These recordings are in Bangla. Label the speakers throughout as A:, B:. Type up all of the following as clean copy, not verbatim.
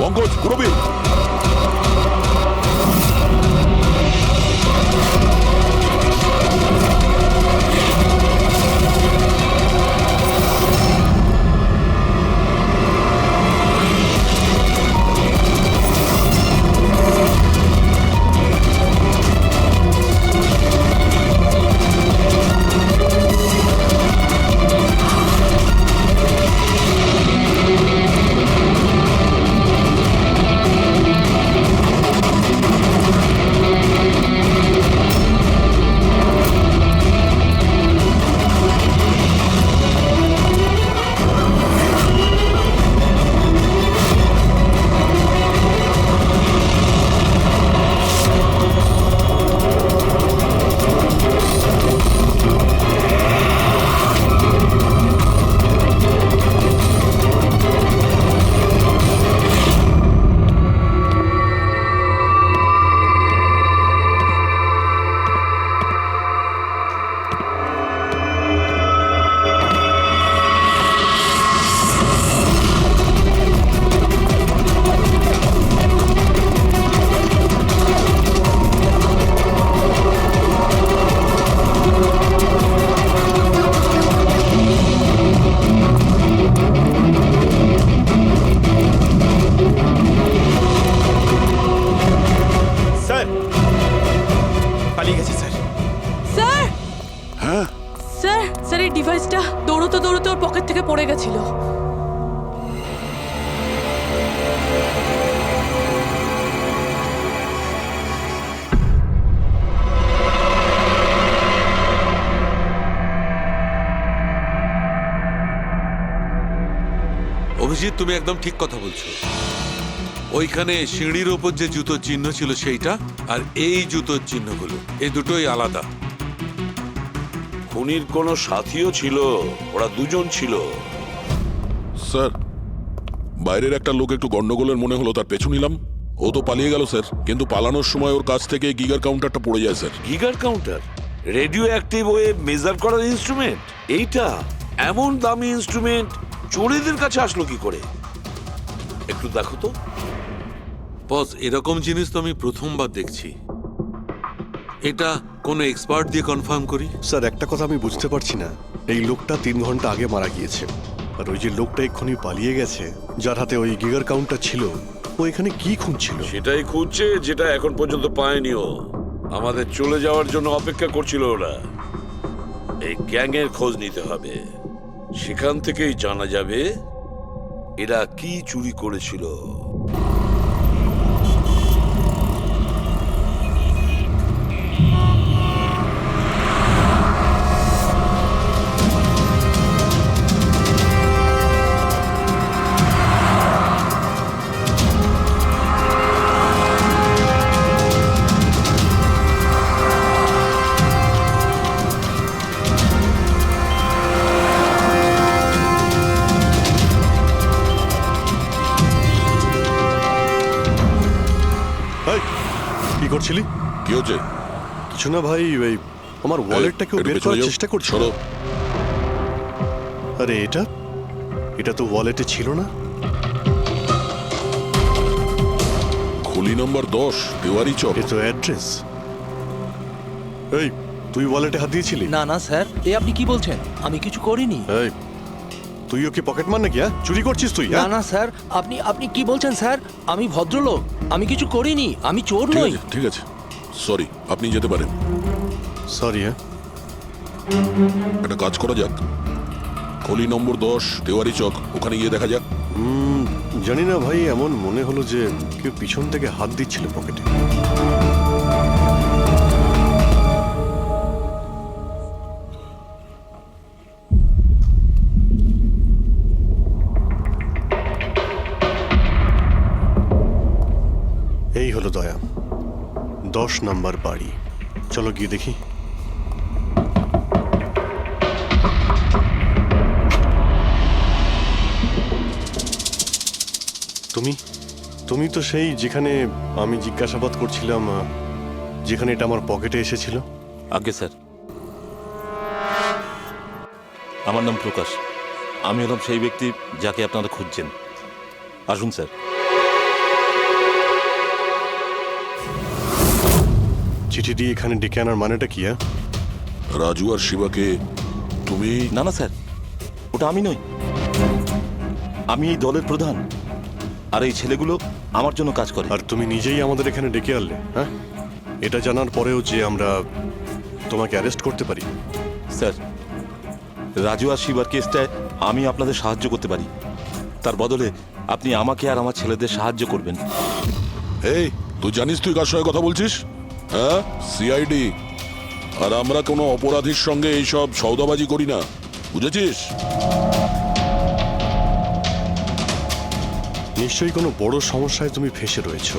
A: পঙ্কজ, পুরবীর।
B: স্যার এই ডিভাইসটা দৌড়তে দৌড়তে ওর পকেট থেকে পড়ে গেছিল।
C: অভিজিৎ, তুমি একদম ঠিক কথা বলছো। ওইখানে সিঁড়ির ওপর যে জুতোর চিহ্ন ছিল সেইটা, আর এই জুতোর চিহ্নগুলো, এই দুটোই আলাদা।
D: খুনির কোনো সাথীও ছিল, ওরা দুজন ছিল।
A: স্যার, বাইরের একটা লোক একটু গন্ডগোলের মনে হলো, তার পেছু নিলাম। ও তো পালিয়ে গেল স্যার, কিন্তু পালানোর সময় ওর কাছ থেকে গিগার কাউন্টারটা পড়ে যায় sir.
D: Geiger counter? Radioactive wave measure করার ইনস্ট্রুমেন্ট? এইটা এমন দামি ইনস্ট্রুমেন্ট চোরেদের কাছে আসলো কি করে? একটু দেখো তো।
C: বস, এরকম জিনিস তো আমি প্রথমবার দেখছি। এটা কোনো এক্সপার্ট দিয়ে কনফার্ম করি।
E: স্যার, একটা কথা আমি বুঝতে পারছি না, এই লোকটা 3 ঘন্টা আগে মারা গিয়েছে, আর ওই যে লোকটা এক্ষুনি পালিয়ে গেছে, যার হাতে ওই গিগার কাউন্টার ছিল, ও এখানে কি খুঁজছিল?
D: সেটাই খুঁজছে, যেটা এখন পর্যন্ত পায়নি ও। আমাদের চলে যাওয়ার জন্য অপেক্ষা করছিল ওরা। এই গ্যাংয়ের খোঁজ নিতে হবে, সেখান থেকেই জানা যাবে এরা কি চুরি করেছিল।
E: কি করছিলি?
A: কি হচ্ছে?
E: কিছু না ভাই, ওই আমার ওয়ালেটটাকে বের করার চেষ্টা করছিল।
A: সরো।
E: আরে এটা এটা তো ওয়ালেটে ছিল না।
A: খুলি নম্বর 10, দেওয়ারি চক।
E: এ তো অ্যাড্রেস। এই, তুই ওয়ালেটে হাত দিয়েছিলি?
F: না না স্যার, এ আপনি কি বলছেন? আমি কিছু করিনি।
E: এই, তুই ওকে পকেট মার নাকি? হ্যাঁ, চুরি করছিস তুই?
F: না না স্যার, আপনি আপনি কি বলছেন স্যার? আমি ভদ্রলোক, আমি কিছু করিনি, আমি চোর নই।
A: ঠিক আছে, সরি, আপনি যেতে পারেন।
E: সরি। হ্যাঁ,
A: একটা কাজ করা যাক, খলি নম্বর 10, দেওয়ারি চক, ওখানে গিয়ে দেখা যাক।
E: জানি না ভাই, এমন মনে হলো যে কেউ পিছন থেকে হাত দিচ্ছিল পকেটে। এই হলো দয়া, 10 নম্বর বাড়ি। চলো গিয়ে দেখি। তুমি তো সেই যেখানে আমি জিজ্ঞাসাবাদ করছিলাম, যেখানে এটা আমার পকেটে এসেছিল।
G: আগে স্যার, আমার নাম প্রকাশ। আমি হলাম সেই ব্যক্তি যাকে আপনারা খুঁজছেন। আসুন স্যার।
E: চিঠি দিয়ে এখানে ডেকে আনার মানেটা কি?
A: রাজু আর শিবাকে তুমি
G: না না স্যার, ওটা আমি নই। আমি এই দলের প্রধান, আর এই ছেলেগুলো আমার জন্য কাজ করে।
E: আর তুমি নিজেই আমাদের এখানে ডেকে আনলে, হ্যাঁ? এটা জানার পরেও যে আমরা তোমাকে অ্যারেস্ট করতে পারি।
G: স্যার, রাজু আর শিবার কেসটায় আমি আপনাদের সাহায্য করতে পারি। তার বদলে আপনি আমাকে আর আমার ছেলেদের সাহায্য করবেন।
A: এই, তুই জানিস তুই কার সঙ্গে কথা বলছিস? হ্যাঁ, সিআইডি। আর আমরা কোনো অপরাধীর সঙ্গে এইসব সৌদাবাজি করি না, বুঝেছিস?
E: নিশ্চয়ই কোনো বড় সমস্যায় তুমি ফেসে রয়েছো,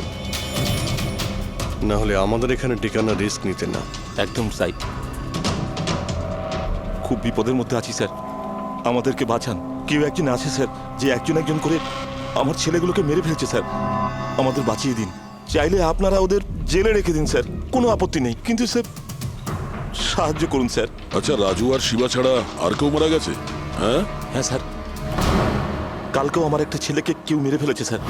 E: না হলে আমাদের এখানে ডেকে আনার রিস্ক নিতে না।
G: একদম তাই। খুব বিপদের মধ্যে আছি স্যার, আমাদেরকে বাঁচান। কেউ একজন আছে স্যার, যে একজন একজন করে আমার ছেলেগুলোকে মেরে ফেলছে স্যার। আমাদের বাঁচিয়ে দিন। চাইলে আপনারা ওদের জেলে রেখে দিন স্যার, কোনো আপত্তি নেই, কিন্তু স্যার সাহায্য করুন স্যার।
A: আচ্ছা, রাজু আর শিবা ছাড়া আর কেউ মারা গেছে? হ্যাঁ,
G: হ্যাঁ স্যার, কালকেও আমার একটা ছেলেকে কেউ মেরে ফেলেছে স্যার।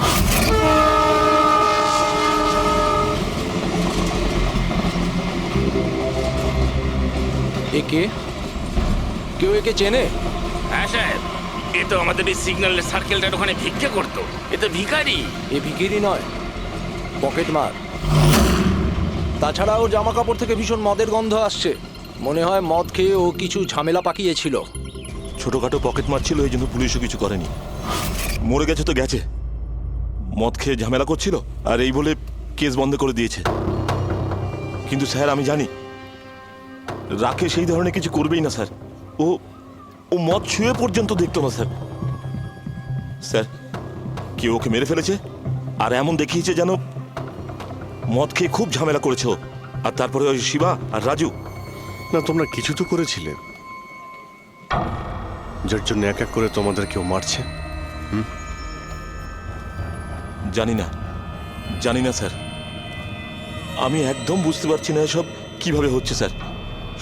F: একে কেউ একে চেনে?
H: হ্যাঁ সাহেব, এ তো আমাদের এই সিগন্যালের সার্কেলটার ওখানে ভিক্ষে করতো। এ তো ভিখারি।
F: এ ভিখিরি নয়, পকেট মার। তাছাড়া ওর জামা কাপড় থেকে ভীষণ মদের গন্ধ আসছে। মনে হয় মদ খেয়ে ও কিছু ঝামেলা পাকিয়েছিল।
G: ছোটখাটো পকেট মারছিল, এই জন্য পুলিশও কিছু করেনি। মরে গেছে তো গেছে, মদ খেয়ে ঝামেলা করছিল আর এই বলে কেস বন্ধ করে দিয়েছে। কিন্তু স্যার আমি জানি রাকেশ এই ধরনের কিছু করবেই না স্যার। ও ও মদ ছুঁয়ে পর্যন্ত দেখতো না স্যার। স্যার, কেউ ওকে মেরে ফেলেছে আর এমন দেখিয়েছে যেন মদ খেয়ে খুব ঝামেলা করেছে ও। আর তারপরে ওই শিবা আর রাজু।
E: না, তোমরা কিছু তো করেছিলে, যার জন্য এক এক করে তোমাদের কেউ মারছে।
G: জানি না, জানি না স্যার। আমি একদম বুঝতে পারছি না এসব কিভাবে হচ্ছে স্যার।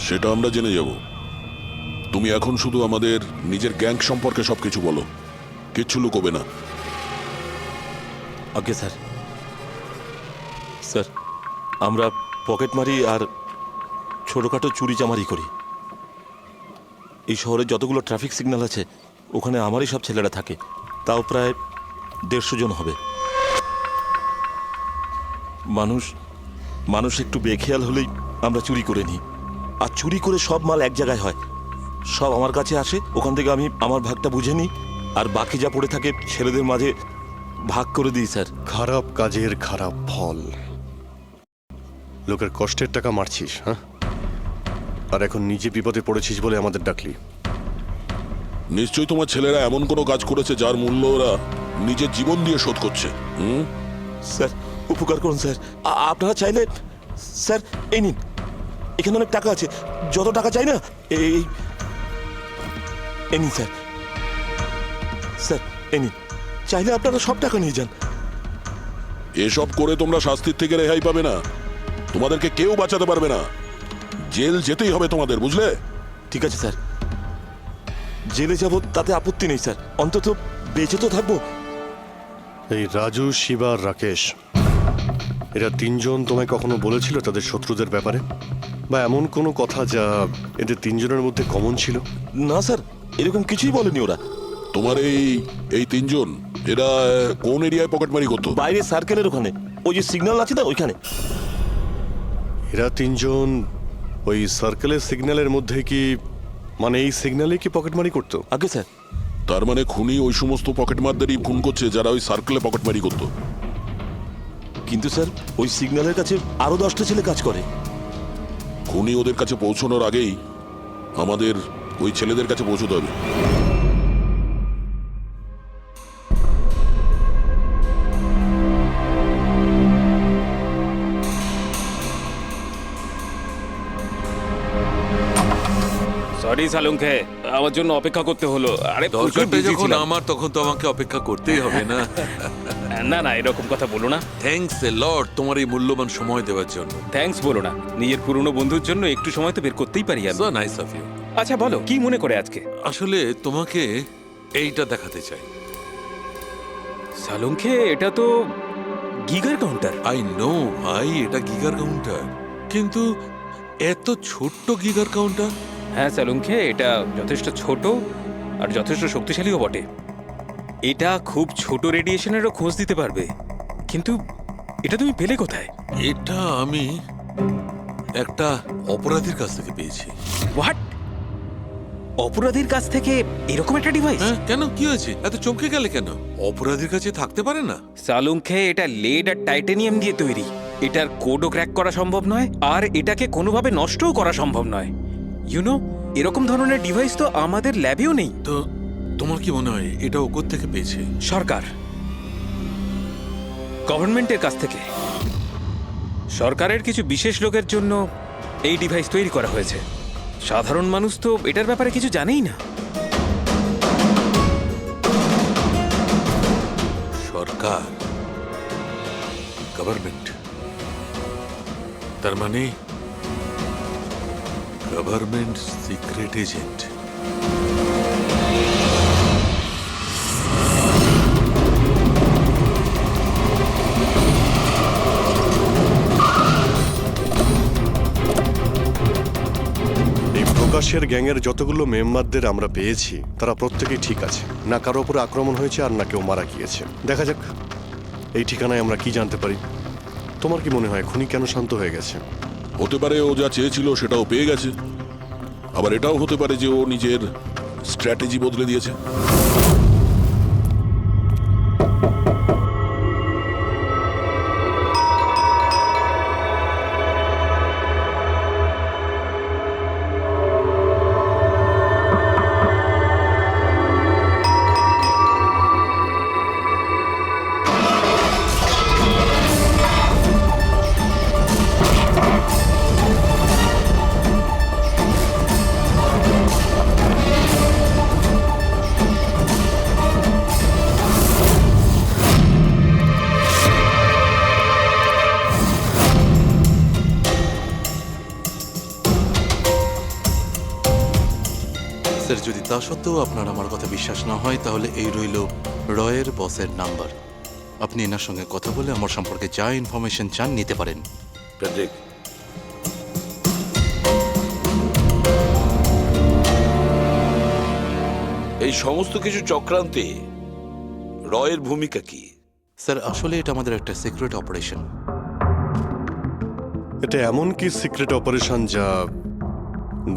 A: সেটা আমরা জেনে যাব। তুমি এখন শুধু আমাদের নিজের গ্যাং সম্পর্কে সবকিছু বলো, কিচ্ছু লুকোবে না।
G: Okay sir. স্যার, আমরা পকেট মারি আর ছোটোখাটো চুরি চামারি করি। এই শহরে যতগুলো ট্রাফিক সিগন্যাল আছে ওখানে আমারই সব ছেলেরা থাকে, তাও প্রায় 150 জন হবে। মানুষ একটু বেখেয়াল হলেই আমরা চুরি করে নিই, আর চুরি করে সব মাল এক জায়গায় হয়। সব আমার কাছে আসে, ওখান থেকে আমি আমার ভাগটা বুঝে নিই, আর বাকি যা পড়ে থাকে ছেলেদের মাঝে ভাগ করে দিই স্যার।
E: খারাপ কাজের খারাপ ফল। লোকের কষ্টের টাকা মারছিস, হ্যাঁ? আর এখন নিজে বিপদে পড়েছিস বলে আমাদের ডাকলি।
A: নিশ্চয়ই তোমার ছেলেরা এমন কোনো কাজ করেছে যার মূল্য ওরা নিজের জীবন দিয়ে শোধ করছে।
G: স্যার, উপকার করুন স্যার। আপনারা চাইলে স্যার এই নিন, এখানে অনেক টাকা আছে, যত টাকা চাই না এই নিন স্যার। স্যার এই নিন, চাইলে আপনারা সব টাকা নিয়ে যান।
A: এসব করে তোমরা শাস্তির থেকে রেহাই পাবে না, তোমাদেরকে কেউ বাঁচাতে পারবে না। জেল যেতেই হবে তোমাদের, বুঝলে?
G: ঠিক আছে স্যার, জেলে যাব তাতে আপত্তি নেই স্যার, অন্তত বেঁচে তো থাকবো।
E: এই রাজু, শিবা আর রাকেশ, এরা তিনজন তোমায় কখনো বলেছিল তাদের শত্রুদের ব্যাপারে, বা এমন কোনো কথা যা এদের তিনজনের মধ্যে কমন ছিল?
G: না স্যার, এরকম কিছুই বলেনি ওরা।
A: তোমার এই তিনজন এরা কোন এরিয়ায় পকেটমারি করতো?
G: বাইরে সার্কেলের ওখানে, ওই যে সিগন্যাল আছে না ওইখানে।
E: এরা তিনজন ওই সার্কেলের সিগন্যালের মধ্যে কি, মানে এই সিগন্যালে কি পকেটমারি করতো?
G: আগে স্যার।
A: তার মানে খুনি ওই সমস্ত পকেটমারদেরই খুন করছে যারা ওই সার্কেলে পকেটমারি করতো।
G: কিন্তু স্যার ওই সিগন্যালের কাছে আরো 10টা ছেলে কাজ করে।
A: খুনি ওদের কাছে পৌঁছানোর আগেই আমাদের ওই ছেলেদের কাছে পৌঁছতে হবে।
H: সরি সালুঙ্কে, আমার জন্য অপেক্ষা করতে হলো। আরে প্রচুর
C: দরকারটা
H: busy
C: যখন
H: ছিলাম।
C: আমার, তখন তো আমাকে অপেক্ষা করতেই হবে না?
H: না না, এরকম কথা বলো না।
C: থ্যাঙ্কস এ লট তোমার এই মূল্যবান সময় দেওয়ার জন্য।
H: থ্যাঙ্কস বলো না, নিজের পুরনো বন্ধুর জন্য একটু সময় তো বের করতেই পারি আমি।
C: So nice of you.
H: আচ্ছা বলো, কি মনে করে আজকে?
C: আসলে তোমাকে এইটা দেখাতে চাই।
H: সালুঙ্কে, এটা তো গিগার কাউন্টার।
C: আই নো ভাই, এটা গিগার কাউন্টার। কিন্তু এত ছোট্ট গিগার কাউন্টার?
I: হ্যাঁ সালুঙ্খে, এটা যথেষ্ট ছোট আর যথেষ্ট শক্তিশালীও বটে। এটা খুব ছোট রেডিয়েশনেরও খোঁজ দিতে পারবে। কিন্তু এটা তুমি পেলে কোথায়?
C: এটা আমি একটা অপরাধীর কাছ থেকে পেয়েছি।
I: হোয়াট? অপরাধীর কাছ থেকে এরকম একটা ডিভাইস?
C: হ্যাঁ, কেন কি হয়েছে? এত চমকে গেলে কেন? অপরাধীর কাছে থাকতে পারে না?
I: সালুঙ্খে, এটা লেড আর টাইটানিয়াম দিয়ে তৈরি। এটার কোডও ক্র্যাক করা সম্ভব নয়, আর এটাকে কোনোভাবে নষ্টও করা সম্ভব নয়। ইউনো, এরকম ধরনের ডিভাইস তো আমাদের ল্যাবেও নেই।
C: তো তোমার কি মনে হয় এটা ও থেকে পেয়েছে?
I: সরকার, গভর্নমেন্টের কাছ থেকে। সরকারের কিছু বিশেষ লোকের জন্য এই ডিভাইস তৈরি করা হয়েছে। সাধারণ মানুষ তো এটার ব্যাপারে কিছু জানেই না।
C: সরকার, গভর্নমেন্ট, তার মানে গভর্নমেন্ট সিক্রেট এজেন্ট।
E: এই প্রকাশের গ্যাংয়ের যতগুলো মেম্বারদের আমরা পেয়েছি তারা প্রত্যেকেই ঠিক আছে। না কারো উপরে আক্রমণ হয়েছে আর না কেউ মারা গিয়েছে। দেখা যাক এই ঠিকানায় আমরা কি জানতে পারি। তোমার কি মনে হয় খুনি কেন শান্ত হয়ে গেছে?
A: হতে পারে ও যা চেয়েছিল সেটাও পেয়ে গেছে, আবার এটাও হতে পারে যে ও নিজের স্ট্র্যাটেজি বদলে দিয়েছে।
J: স্যার, যদি তা সত্ত্বেও আপনার আমার কথা বিশ্বাস না হয় তাহলে এই রইল রয়ের বসের নাম্বার। আপনি এনার সঙ্গে কথা বলে আমার সম্পর্কে যা ইনফরমেশন চান নিতে পারেন।
D: প্যাট্রিক, এই সমস্ত কিছু চক্রান্তে রয়ের ভূমিকা কি?
J: স্যার, আসলে এটা আমাদের একটা সিক্রেট অপারেশন।
E: এটা এমন কি সিক্রেট অপারেশন যা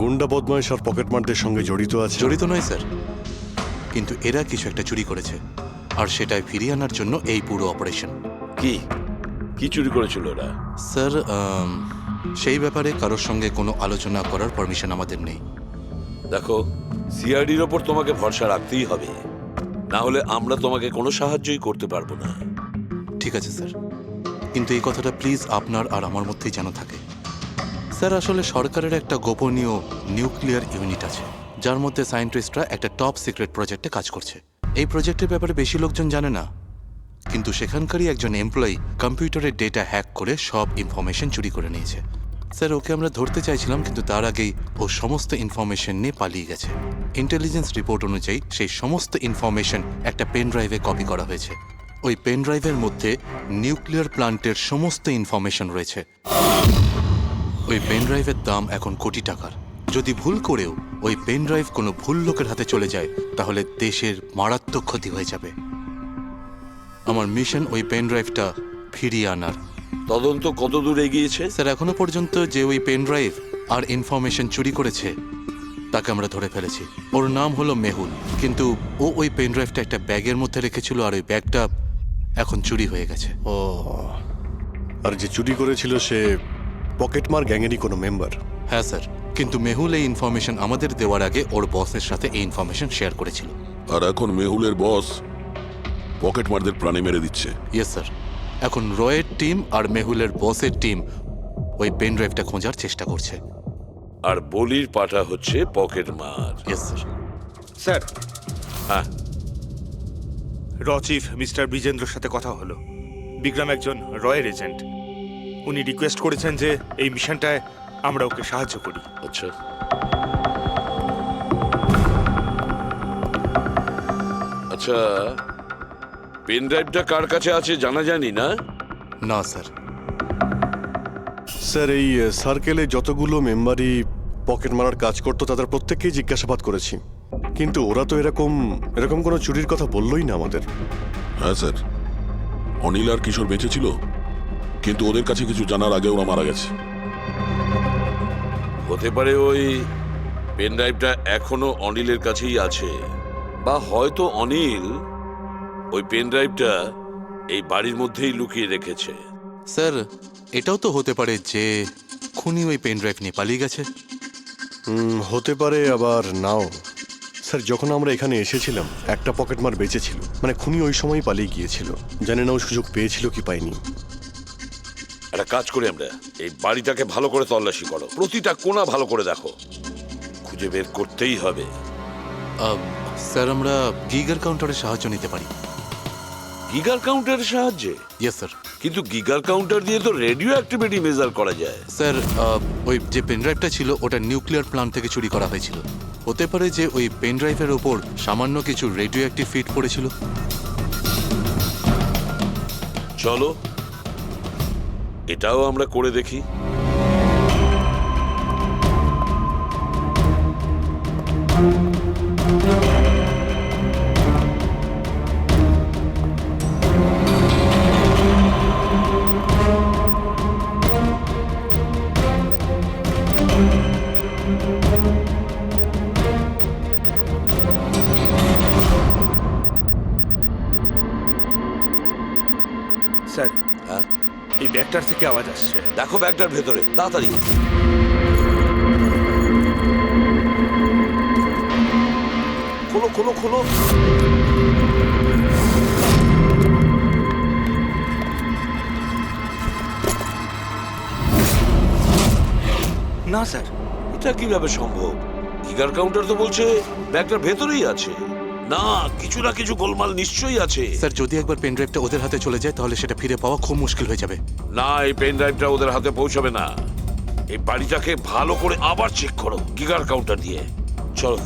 E: গুন্ডা বদমাইশ আর পকেটমারদের সঙ্গে জড়িত আছে?
J: জড়িত নয় স্যার, কিন্তু এরা কিছু একটা চুরি করেছে, আর সেটাই ফিরিয়ে আনার জন্য এই পুরো অপারেশন।
D: কি কি চুরি করেছিল ওরা?
J: স্যার, সেই ব্যাপারে কারোর সঙ্গে কোনো আলোচনা করার পারমিশন আমাদের নেই।
D: দেখো, সিআইডির ওপর তোমাকে ভরসা রাখতেই হবে, না হলে আমরা তোমাকে কোনো সাহায্যই করতে পারবো না।
J: ঠিক আছে স্যার, কিন্তু এই কথাটা প্লিজ আপনার আর আমার মধ্যেই যেন থাকে। স্যার, আসলে সরকারের একটা গোপনীয় নিউক্লিয়ার ইউনিট আছে, যার মধ্যে সায়েন্টিস্টরা একটা টপ সিক্রেট প্রজেক্টে কাজ করছে। এই প্রজেক্টের ব্যাপারে বেশি লোকজন জানে না, কিন্তু সেখানকারই একজন এমপ্লয়ি কম্পিউটারের ডেটা হ্যাক করে সব ইনফরমেশন চুরি করে নিয়েছে। স্যার, ওকে আমরা ধরতে চাইছিলাম, কিন্তু তার আগেই ও সমস্ত ইনফরমেশন নিয়ে পালিয়ে গেছে। ইন্টেলিজেন্স রিপোর্ট অনুযায়ী সেই সমস্ত ইনফরমেশন একটা পেন ড্রাইভে কপি করা হয়েছে। ওই পেন ড্রাইভের মধ্যে নিউক্লিয়ার প্ল্যান্টের সমস্ত ইনফরমেশন রয়েছে। ওই পেন ড্রাইভের দাম এখন কোটি টাকার। যদি ভুল করেও ওই পেন ড্রাইভ কোনো ভুল লোকের হাতে চলে যায় তাহলে দেশের মারাত্মক ক্ষতি হয়ে যাবে। আমার মিশন ওই পেন ড্রাইভটা ফিরিয়ে আনার।
D: তদন্ত কত দূর এগিয়েছে?
J: স্যার, এখনো পর্যন্ত যে ওই পেন ড্রাইভ আর ইনফরমেশন চুরি করেছে তাকে আমরা ধরে ফেলেছি। ওর নাম হলো মেহুল, কিন্তু ও ওই পেন ড্রাইভটা একটা ব্যাগের মধ্যে রেখেছিল, আর ওই ব্যাগটা এখন চুরি হয়ে গেছে।
E: ও, আর যে চুরি করেছিল সে পকেটমার গ্যাংয়েরই কোনো মেম্বার?
J: হ্যাঁ স্যার, কিন্তু মেহুল এই ইনফরমেশন আমাদের দেওয়ার আগে ওর বসের সাথে এই ইনফরমেশন শেয়ার করেছিল।
A: আর এখন মেহুলের বস পকেটমারদের প্রাণে মেরে দিচ্ছে।
J: ইয়েস স্যার, এখন রয়ের টিম আর মেহুলের বসের টিম ওই পেন ড্রাইভটা খোঁজার চেষ্টা করছে।
D: আর বলির পাঠা হচ্ছে পকেটমার।
J: Yes sir.
K: স্যার,
D: হ্যাঁ,
K: র চিফ মিস্টার বিজেন্দ্রর সাথে কথা হলো। বিক্রম একজন রয়ের এজেন্ট। উনি রিকোয়েস্ট করেছেন যে এই মিশনটায় আমরা ওকে সাহায্য করি।
D: আচ্ছা। আচ্ছা, পেন ড্রাইভটা কার কাছে আছে জানা জানি না?
J: না স্যার।
E: স্যার এই সার্কেলে যতগুলো মেম্বারই পকেট মারার কাজ করতো তাদের প্রত্যেককেই জিজ্ঞাসাবাদ করেছি, কিন্তু ওরা তো এরকম কোনো চুরির কথা বললোই না আমাদের।
A: হ্যাঁ স্যার, অনিল আর কিশোর বেঁচে ছিল, কিন্তু ওদের কাছে কিছু জানার আগে ওরা মারা গেছে।
D: হতে পারে ওই পেন ড্রাইভটা এখনো অনিলের কাছেই আছে, বা হয়তো অনিল ওই পেন ড্রাইভটা এই বাড়ির মধ্যেই লুকিয়ে রেখেছে।
J: স্যার এটাও তো হতে পারে যে খুনি ওই পেন ড্রাইভ নিয়ে পালিয়ে গেছে।
E: হতে পারে, আবার নাও। স্যার যখন আমরা এখানে এসেছিলাম একটা পকেট মার বেঁচে ছিল, মানে খুনি ওই সময় পালিয়ে গিয়েছিল। জানি না ও সুযোগ পেয়েছিল কি পায়নি।
D: একটা কাজ করি আমরা, এই বাড়িটাকে ভালো করে তল্লাশি করো, প্রতিটা কোণা ভালো করে দেখো, খুঁজে বের করতেই হবে।
J: স্যার আমরা গিগার কাউন্টারের সাহায্য নিতে পারি।
D: গিগার কাউন্টারের সাহায্যে?
J: Yes sir.
D: কিন্তু গিগার কাউন্টার দিয়ে তো রেডিও অ্যাক্টিভিটি মেজার করা যায়।
J: স্যার ওই যে পেন ড্রাইভটা ছিল ওটা নিউক্লিয়ার প্ল্যান্ট থেকে চুরি করা হয়েছিল। হতে পারে যে ওই পেন ড্রাইভের ওপর সামান্য কিছু রেডিও অ্যাক্টিভ ফিট পড়েছিল।
D: চলো এটাও আমরা করে দেখি।
K: স্যার
D: হ্যাঁ,
K: এই ব্যাগটার থেকে আওয়াজ আসছে।
D: দেখো ব্যাগটার ভেতরে, তাড়াতাড়ি। খোলো খোলো খোলো।
K: না স্যার,
D: এটা কিভাবে সম্ভব? গিগার কাউন্টার তো বলছে ব্যাগটার ভেতরেই আছে। না, কিছু না কিছু গোলমাল নিশ্চয়ই আছে।
J: স্যার যদি একবার পেন ড্রাইভটা ওদের হাতে চলে যায় তাহলে সেটা ফিরে পাওয়া খুব মুশকিল হয়ে যাবে।
D: না, এই পেন ড্রাইভটা ওদের হাতে পৌঁছাবে না। এই বাড়িটাকে ভালো করে আবার চেক করো গিগার কাউন্টার দিয়ে। চলো।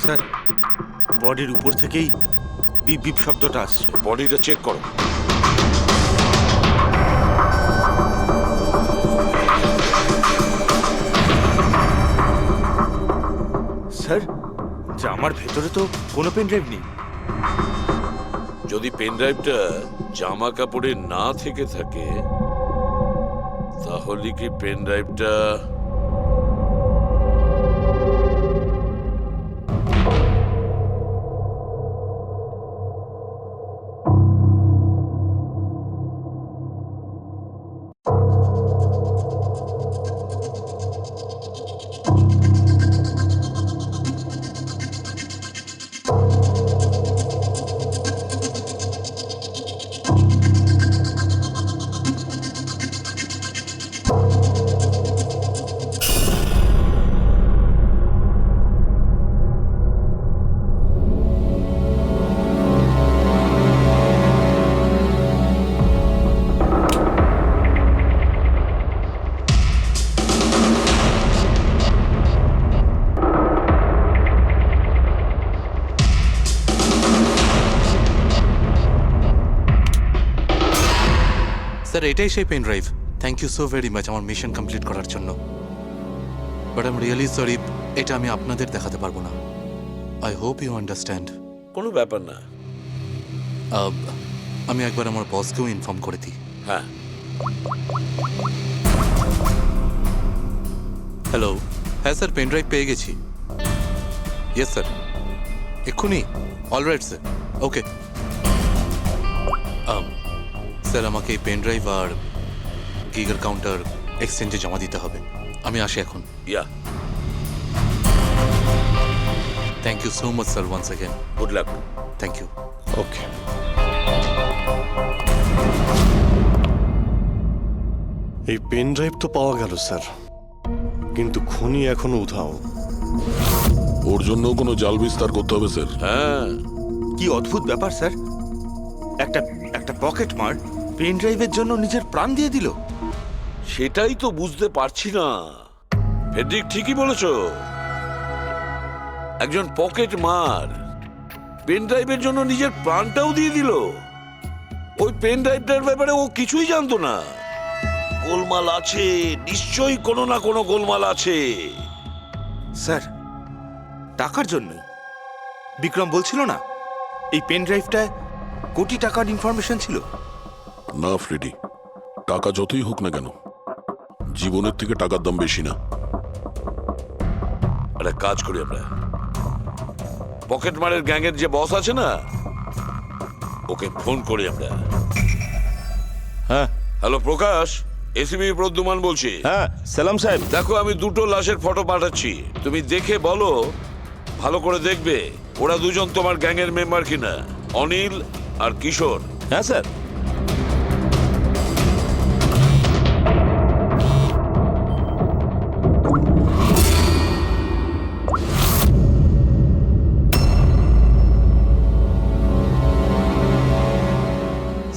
K: স্যার বডির উপর থেকেই বিপ বিপ শব্দটা আসছে।
D: বডিটা চেক করো।
K: স্যার জামার ভেতরে তো কোনো পেন ড্রাইভ নেই।
D: যদি পেন ড্রাইভটা জামা কাপড়ে না থেকে থাকে তাহলে কি পেন ড্রাইভটা
J: স্যার এটাই সেই pen drive. Thank you so very much আমার মিশন কমপ্লিট করার জন্য। But I am really sorry, এটা আমি আপনাদের দেখাতে পারবো না। I hope you understand.
D: কোনো ব্যাপার না।
J: আমি একবার আমার বসকেও ইনফর্ম করে দিই।
D: হ্যাঁ।
J: হ্যালো, হ্যাঁ স্যার পেন ড্রাইভ পেয়ে গেছি। ইয়েস স্যার, এক্ষুনি? Alright sir, okay. স্যার আমাকে এই পেন ড্রাইভ আর গিগার কাউন্টার এক্সচেঞ্জে জমা দিতে হবে। আমি আসি এখন।
D: Yeah,
J: thank you so much sir once again.
D: Good luck.
J: Thank you.
E: Okay. এই পেন ড্রাইভ তো পাওয়া গেল স্যার, কিন্তু খুনি এখনো উধাও।
A: ওর জন্য কোনো জাল বিস্তার করতে হবে স্যার।
D: হ্যাঁ,
K: কি অদ্ভুত ব্যাপার স্যার, একটা একটা পকেট মার পেন ড্রাইভের জন্য নিজের প্রাণ দিয়ে দিল।
D: সেটাই তো বুঝতে পারছি না। ফেডরিক ঠিকই বলেছ, একজন পকেট মার পেন ড্রাইভের জন্য নিজের প্রাণটাও দিয়ে দিল। ওই পেন ড্রাইভটার ব্যাপারে ও কিছুই জানতো না। গোলমাল আছে, নিশ্চয়ই কোনো না কোনো গোলমাল আছে।
K: স্যার, টাকার জন্যই বিক্রম বলছিল না এই পেন ড্রাইভটায় কোটি টাকার ইনফরমেশন ছিল।
A: না ফ্রেডি, টাকা যতই হোক না কেন, জীবনের থেকে টাকার দাম বেশি না।
D: একটা কাজ করি আমরা, পকেট মারের গ্যাংয়ের যে বস আছে না, ওকে ফোন করি আমরা।
G: হ্যাঁ
D: হ্যালো প্রকাশ, এসিবি প্রদ্যুমান বলছি।
G: হ্যাঁ সালাম সাহেব।
D: দেখো, আমি দুটো লাশের ফটো পাঠাচ্ছি, তুমি দেখে বলো, ভালো করে দেখবে ওরা দুজন তোমার গ্যাংয়ের মেম্বার কিনা, অনিল আর কিশোর।
G: হ্যাঁ স্যার।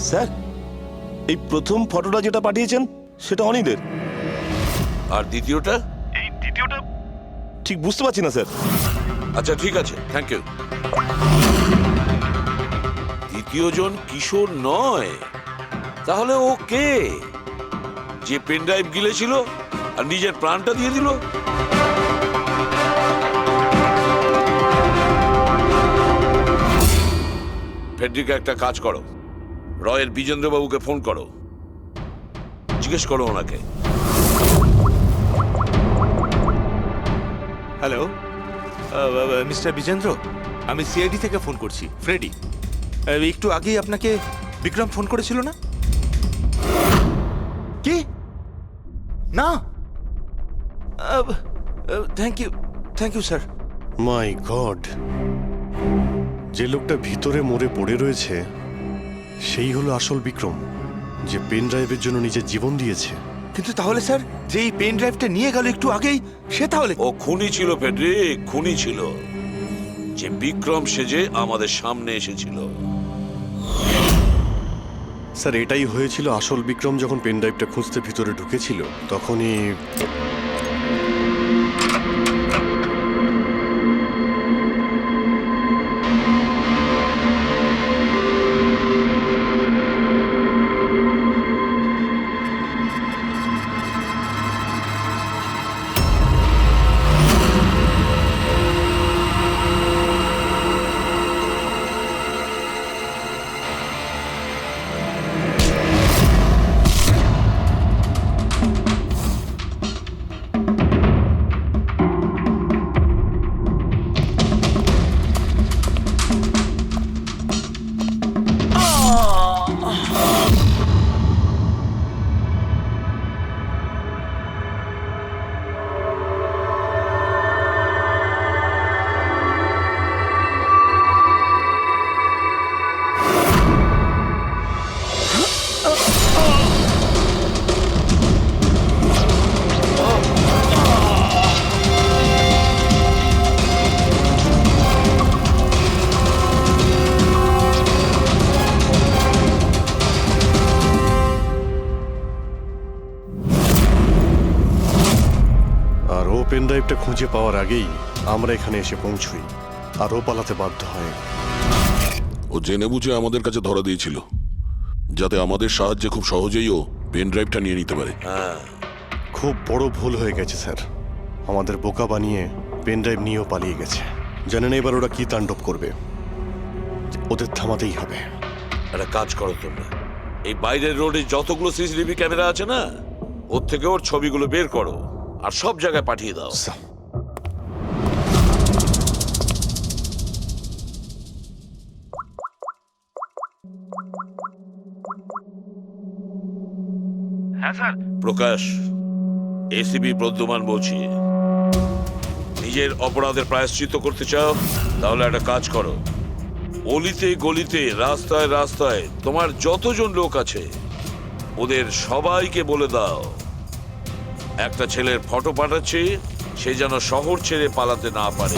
G: স্যার, এই প্রথম ফটোটা যেটা পাঠিয়েছেন সেটা অনিলের।
D: আর দ্বিতীয়টা?
G: ঠিক বুঝতে পারছি না স্যার।
D: আচ্ছা ঠিক আছে, থ্যাংক ইউ। দ্বিতীয় জন কিশোর নয়, তাহলে ও কে? যে পেন ড্রাইভ গিলেছিল আর নিজের প্রাণটা দিয়ে দিল? ফেডরিকা, একটা কাজ করো, রয়ের বিজেন্দ্রবাবুকে ফোন করো, জিজ্ঞেস করো ওনাকে।
K: হ্যালো মিস্টার বিজেন্দ্র, আমি সিআইডি থেকে ফোন করছি, ফ্রেডি। একটু আগেই আপনাকে বিক্রম ফোন করেছিল না? কি না? Thank you sir.
E: My God, যে লোকটা ভিতরে মরে পড়ে রয়েছে সেই হলো আসল বিক্রম, যে পেন ড্রাইভের জন্য নিজের জীবন দিয়েছে।
K: কিন্তু তাহলে স্যার, যে এই পেন ড্রাইভটা নিয়ে গেল একটু আগেই, সে তাহলে?
D: ও খুনি ছিল ফেডরিক, খুনি ছিল, যে বিক্রম সেজে আমাদের সামনে এসেছিল।
E: স্যার, এটাই হয়েছিল। আসল বিক্রম যখন পেন ড্রাইভটা খুঁজতে ভিতরে ঢুকেছিল তখনই পেন ড্রাইভটা খুঁজে পাওয়ার আগেই আমরা এখানে এসে পৌঁছই, আর ও পালাতে বাধ্য হয়।
A: ও জেনে বুঝে আমাদের কাছে ধরা দিয়েছিল, যাতে আমাদের সাহায্যে খুব সহজেই ও পেন ড্রাইভটা নিয়ে নিতে পারে।
E: খুব বড় ভুল হয়ে গেছে স্যার, আমাদের বোকা বানিয়ে পেন ড্রাইভ নিয়েও পালিয়ে গেছে। জানেন এবার ওরা কি তাণ্ডব করবে, ওদের থামাতেই হবে।
D: একটা কাজ করো তোমরা, এই বাইরের রোডে যতগুলো সিসিটিভি ক্যামেরা আছে না, ওর থেকে ওর ছবিগুলো বের করো আর সব জায়গায় পাঠিয়ে দাও।
K: হ্যাঁ স্যার।
D: প্রকাশ, এসিবি প্রদ্যুমান বলছি। নিজের অপরাধের প্রায়শ্চিত্ত করতে চাও? তাহলে একটা কাজ করো, অলিতে গলিতে রাস্তায় রাস্তায় তোমার যতজন লোক আছে ওদের সবাইকে বলে দাও একটা ছেলের ফটো পাঠাচ্ছি, সে যেন শহর ছেড়ে পালাতে না পারে।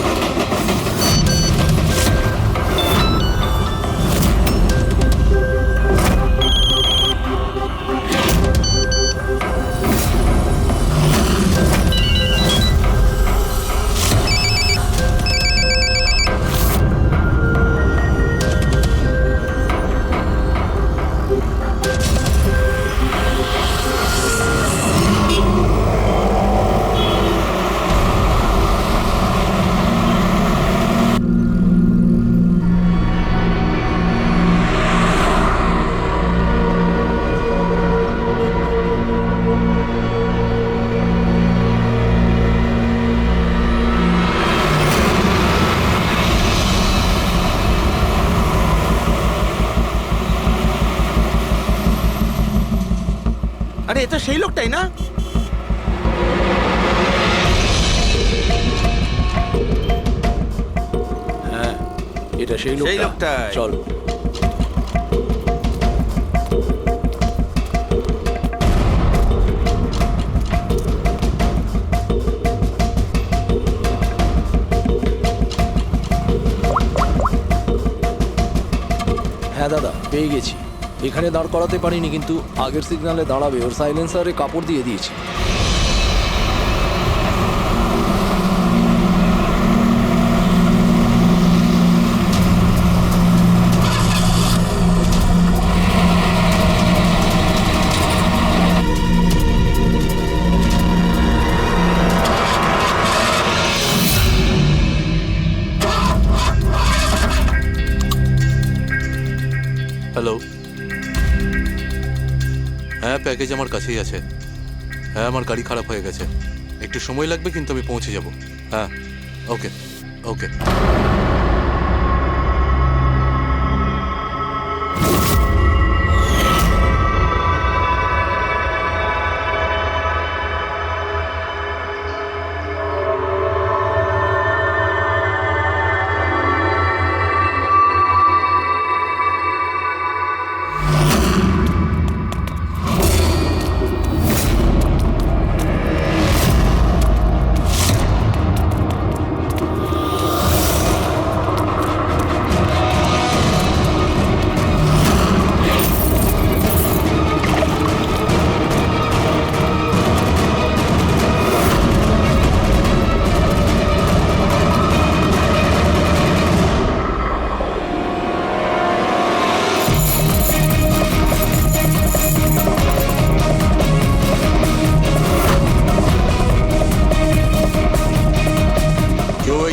F: আরে এটা সেই লোকটাই না? হ্যাঁ, এটা সেই লোকটা। চল। হ্যাঁ দাদা, পেয়ে গেছি। এখানে দাঁড় করাতে পারিনি, কিন্তু আগের সিগন্যালে দাঁড়াবে। ওর সাইলেন্সারে কাপড় দিয়ে দিয়েছি।
J: হ্যালো, হ্যাঁ প্যাকেজ আমার কাছেই আছে। হ্যাঁ, আমার গাড়ি খারাপ হয়ে গেছে, একটু সময় লাগবে, কিন্তু আমি পৌঁছে যাব। হ্যাঁ, ওকে ওকে।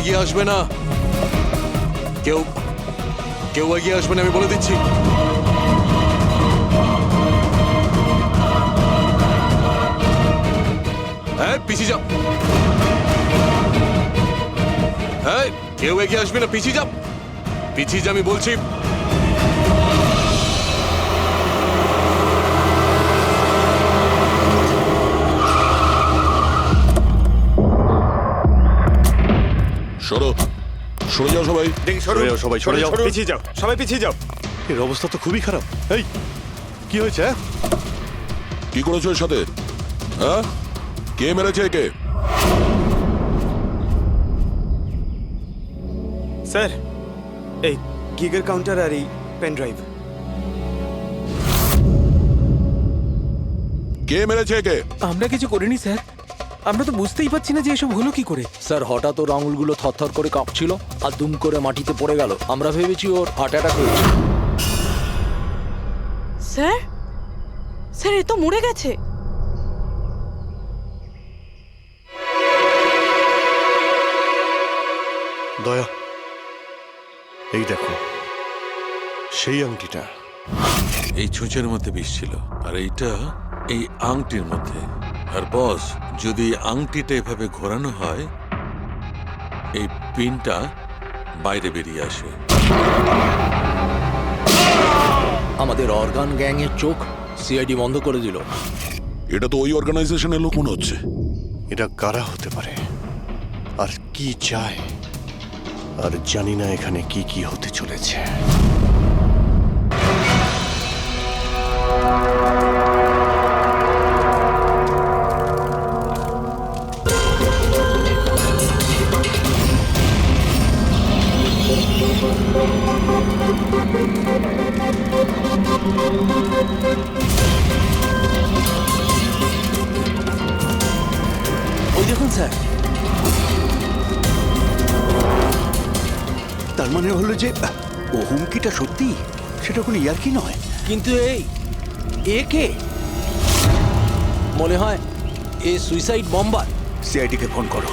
J: এগিয়ে আসবে না, কেউ কেউ এগিয়ে আসবে না, আমি বলে দিচ্ছি। হ্যাঁ, পিছিয়ে যাও। হ্যাঁ, কেউ এগিয়ে আসবে না, পিছিয়ে যাও, পিছিয়ে যা, আমি বলছি।
A: সরো, সরে যাও সবাই।
E: সরে যাও সবাই, সরে যাও।
K: পিছিয়ে যাও, সবাই পিছিয়ে যাও।
E: এর অবস্থা তো খুবই খারাপ। এই, কি হয়েছে?
A: কি করেছো এর সাথে? হ্যাঁ, কে মেরেছে একে?
L: স্যার, এই গিগার কাউন্টার আর এই পেন ড্রাইভ।
A: কে মেরেছে একে?
I: আমরা কিছু করিনি স্যার, আমরা তো বুঝতেই পারছি না যে এসব হলো কি করে।
F: স্যার, হঠাৎ ওর আঙুলগুলো থরথর করে কাঁপছিল আর দুম করে মাটিতে পড়ে গেল। আমরা ভেবেছি ওর হার্ট অ্যাটাক হয়েছে।
B: স্যার, স্যার এ তো মরে গেছে।
E: দয়া, এই দেখো সেই আংটিটা।
C: এই ছুঁচের মধ্যে বিষ ছিল, আর এইটা এই আংটির মধ্যে। আর বস, যদি আংটিটা এভাবে ঘোরানো হয়, এই পিনটা বাইরে বেরিয়ে আসে।
F: আমাদের অর্গান গ্যাং এর চোখ সিআইডি বন্ধ করে দিল।
A: এটা তো ওই অর্গানাইজেশনের লোক মনে হচ্ছে।
E: এটা কারা হতে পারে আর কি চায়? আর জানি না এখানে কি কি হতে চলেছে।
L: ওই দেখুন স্যার, তার মানে হলো যে ও হুমকিটা সত্যি, সেটা কোনো ইয়ার্কি নয়।
F: কিন্তু এ কে? মনে হয় এ সুইসাইড বম্বার।
L: সিআইডিকে ফোন করো।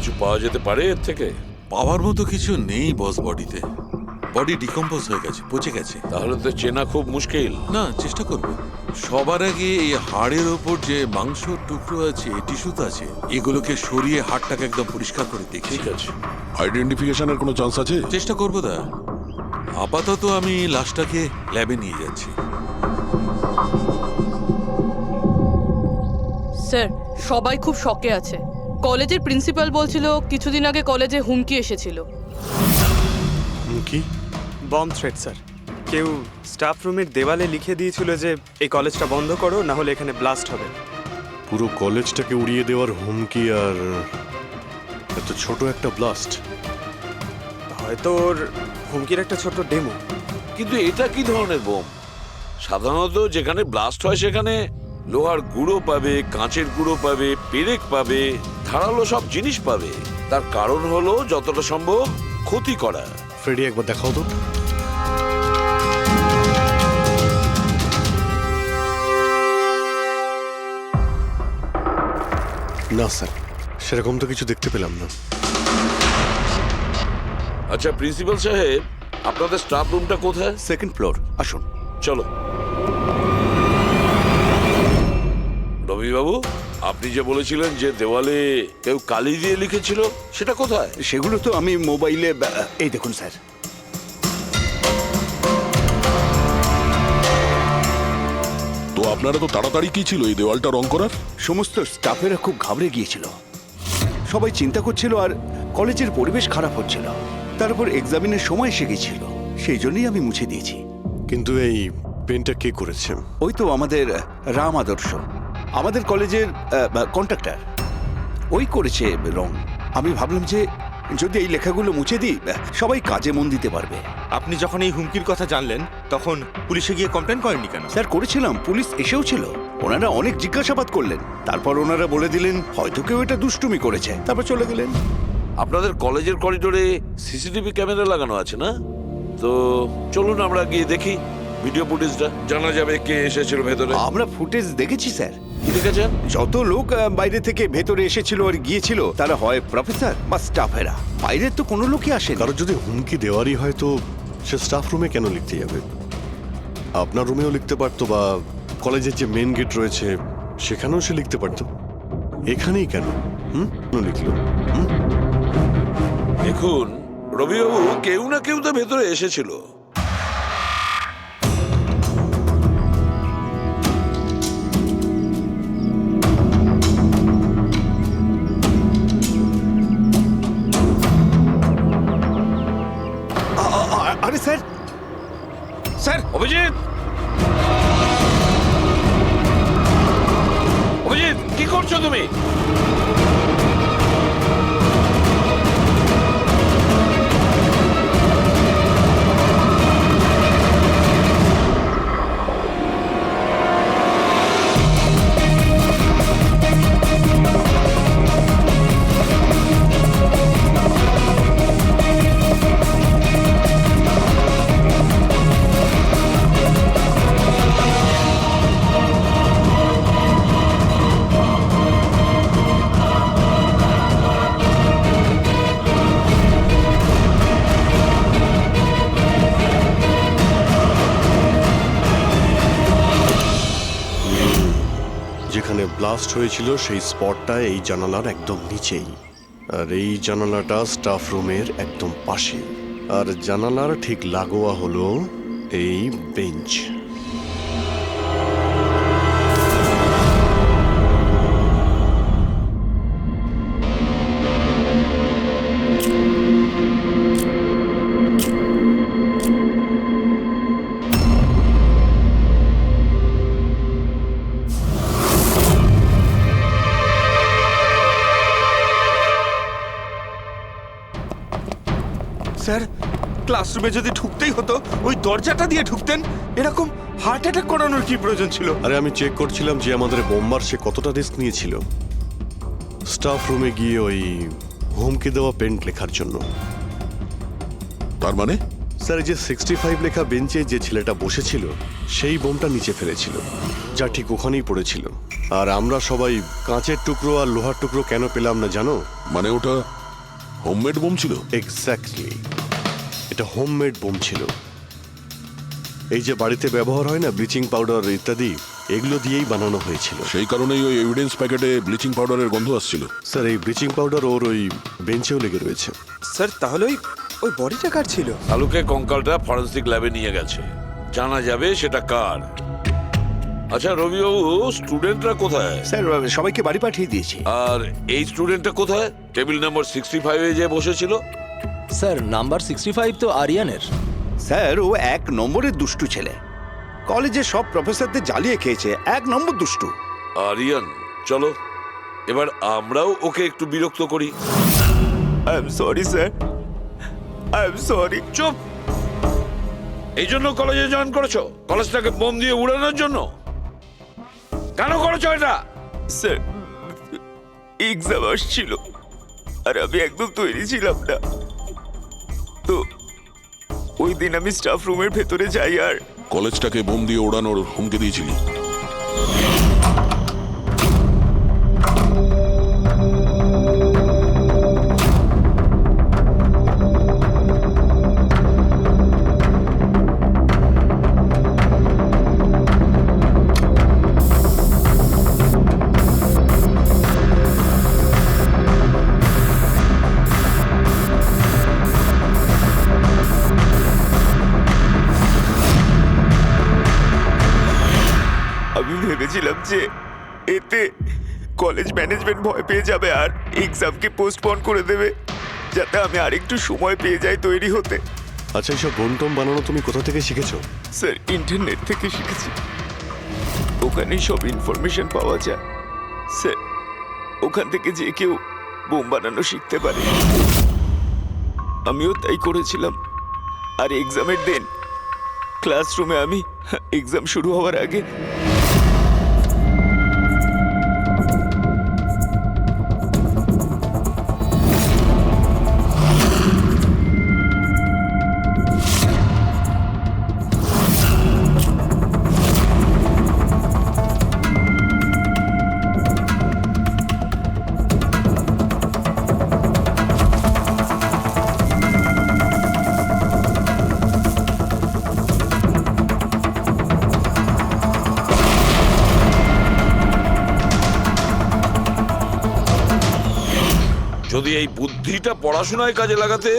D: কিছু পাওয়া যেতে পারে এর থেকে?
C: পাওয়ার মতো কিছু নেই বস বডিতে। বডি ডিকম্পোজ হয়ে গেছে, পচে গেছে।
D: তাহলে তো চেনা খুব মুশকিল।
C: না, চেষ্টা করব। সবার আগে এই হাড়ের ওপর যে মাংসর টুকরো আছে, টিস্যুত আছে, এগুলোকে সরিয়ে হাড়টাকে একদম পরিষ্কার করে দেখি।
D: ঠিক আছে।
A: আইডেন্টিফিকেশনের কোনো চান্স আছে?
C: চেষ্টা করবো দা। আপাতত আমি লাশটাকে ল্যাবে নিয়ে যাচ্ছি।
B: স্যার, সবাই খুব শকে আছে। কলেজের প্রিন্সিপাল বলছিল কিছুদিন আগে কলেজে হুমকি এসেছিল।
E: কি?
L: Bomb threat sir. কেউ স্টাফ রুমের দেওয়ালে লিখে দিয়েছিল যে এই কলেজটা বন্ধ করো, না হলে এখানে ব্লাস্ট হবে।
E: পুরো কলেজটাকে উড়িয়ে দেওয়ার হুমকি, আর এত ছোট একটা ব্লাস্ট।
L: হয়তো ওর হুমকির একটা ছোট ডেমো।
D: কিন্তু এটা কি ধরনের বোম? সাধারণত যেখানে ব্লাস্ট হয় সেখানে লোহার গুঁড়ো পাবে, কাঁচের গুঁড়ো পাবে, পেরেক পাবে, ধারালো সব জিনিস পাবে। তার কারণ হলো যতটা সম্ভব ক্ষতি করা।
E: ফ্রেডি, একবার দেখাও তো। না স্যার, সেরকম তো কিছু দেখতে পেলাম না।
D: আচ্ছা প্রিন্সিপাল সাহেব, আপনাদের স্টাফ রুমটা কোথায়?
L: সেকেন্ড ফ্লোর, আসুন।
D: চলো। রবিবাবু, আপনি যে বলেছিলেন যে দেওয়ালে কেউ কালি দিয়ে লিখেছিল, সেটা কোথায়?
L: সেগুলো তো আমি মোবাইলে, এই দেখুন স্যার।
A: তো আপনারা তো তাড়াতাড়ি কি ছিল এই দেওয়ালটা রং করার?
L: সমস্ত স্টাফেরা খুব ঘাবড়ে গিয়েছিল, সবাই চিন্তা করছিল, আর কলেজের পরিবেশ খারাপ হচ্ছিল। তারপর এক্সামিনের সময় এসে গেছিল, সেই জন্যই আমি মুছে দিয়েছি।
E: কিন্তু এই পেনটা কে করেছে?
L: ওই তো আমাদের রাম আদর্শ, আমাদের কলেজের কন্ট্রাক্টর, ওই করেছে রং। আমি ভাবলাম যে যদি এই লেখাগুলো মুছে দিই, সবাই কাজে মন দিতে পারবে।
K: আপনি যখন এই হুমকির কথা জানলেন তখন পুলিশে গিয়ে কমপ্লেন করেননি কেন?
L: স্যার, করেছিলাম, পুলিশ এসেও ছিল। ওনারা অনেক জিজ্ঞাসাবাদ করলেন, তারপর ওনারা বলে দিলেন হয়তো কেউ এটা দুষ্টুমি করেছে, তারপর চলে গেলেন।
D: আপনাদের কলেজের করিডোরে সিসিটিভি ক্যামেরা লাগানো আছে না? তো চলুন আমরা গিয়ে দেখি ভিডিও ফুটেজটা, জানা যাবে কে এসেছিল ভেতরে।
L: আমরা ফুটেজ দেখেছি স্যার।
D: কি দেখেছেন?
L: যত লোক বাইরে থেকে ভেতরে এসেছিল আর গিয়েছিল, তারা হয় প্রফেসর বা স্টাফেরা, বাইরের তো কোনো লোকই আসেনি।
E: কারো যদি হুমকি দেওয়ারই হয় তো সে স্টাফ রুমে কেন লিখতে যাবে? আপনার রুমেও লিখতে পারতো, বা কলেজের যে মেন গেট রয়েছে সেখানেও সে লিখতে পারতো। এখানেই কেন লিখলো?
D: দেখুন রবিবাবু, কেউ না কেউ তো ভেতরে এসেছিল।
L: আরে স্যার, স্যার,
D: অভিজিৎ, অভিজিৎ, কি করছো তুমি?
E: ব্লাস্ট হয়েছিল সেই স্পটটা এই জানালার একদম নিচেই, আর এই জানালাটা স্টাফ রুমের একদম পাশে, আর জানালার ঠিক লাগোয়া হলো এই বেঞ্চ।
K: স্যার, ক্লাসরুমে যদি ঢুকতেই হতো ওই দরজাটা দিয়ে ঢুকতেন। এরকম হার্ট অ্যাটাক করানোর কি প্রয়োজন ছিল?
E: আরে আমি চেক করছিলাম যে আমাদের বোম্বার সে কতটা রিস্ক নিয়েছিল স্টাফ রুমে গিয়ে ওই হুমকি দেওয়া পেন্ট লেখার জন্য।
A: তার মানে
E: স্যার, এই যে 65 লেখা বেঞ্চে যে ছেলেটা বসেছিল সেই বোমটা নিচে ফেলেছিল, যা ঠিক ওখানেই পড়েছিল। আর আমরা সবাই কাঁচের টুকরো আর লোহার টুকরো কেন পেলাম না জানো?
A: মানে ওটা হোমমেড বোম ছিল?
E: এক্স্যাক্টলি, এটা হোমমেড বোম ছিল। এই যে বাড়িতে ব্যবহার হয় না ব্লিচিং পাউডার ইত্যাদি, এগুলো দিয়েই বানানো হয়েছিল।
A: সেই কারণেই ওই এভিডেন্স প্যাকেটে ব্লিচিং পাউডারের গন্ধ আসছিল।
E: স্যার, এই ব্লিচিং পাউডার ওর ওই বেঞ্চেও লেগে রয়েছে।
F: স্যার, তাহলে ওই বডিটা কার ছিল?
D: আলুকে কঙ্কালটা ফরেন্সিক ল্যাবে নিয়ে গেছে, জানা যাবে সেটা কার। আচ্ছা রবিবাবু, স্টুডেন্টরা কোথায়?
L: স্যার, সবাইকে বাড়ি পাঠিয়ে দিয়েছি।
D: আর এই স্টুডেন্টটা কোথায়? টেবিল নাম্বার 65 যে বসেছিল?
F: স্যার, নাম্বার 65 তো আরিয়ানের।
L: স্যার, ও 1 নম্বরের দুষ্টু ছেলে। কলেজে সব প্রফেসরদের জ্বালিয়ে খেয়েছে, 1 নম্বর দুষ্টু।
D: আরিয়ান, চলো এবার আমরাও ওকে একটু বিরক্ত করি।
K: I am sorry sir, I am sorry.
D: চুপ! এই জন্য কলেজে জয়েন করেছো? কলেজটাকে বোম দিয়ে উড়ানোর জন্য? কেন করেছো এটা?
K: স্যার, এক্সাম আসছিল আর আমি একদম তৈরি ছিলাম না। তো ওই দিন আমি স্টাফ রুমের ভেতরে যাই আর
A: কলেজটাকে বোম দিয়ে ওড়ানোর হুমকি দিয়েছিলি?
K: আমি ভেবেছিলাম যে এতে কলেজ ম্যানেজমেন্ট ভয় পেয়ে যাবে আর এক্সামকে পোস্টপোন করে দেবে, যাতে আমি আরেকটু সময় পেয়ে যাই তৈরি হতে।
E: আচ্ছা, এইসব বোম টোম বানানো তুমি কোথা থেকে শিখেছো?
K: স্যার, ইন্টারনেট থেকে শিখেছি, ওখানেই সব ইনফরমেশন পাওয়া যায়। স্যার, ওখান থেকে যে কেউ বোম বানানো শিখতে পারে। আমিও তাই করেছিলাম। আর এক্সামের দিন ক্লাসরুমে আমি এক্সাম শুরু হওয়ার আগে
D: যদি এই বুদ্ধিটা পড়াশোনায় কাজে লাগাতে,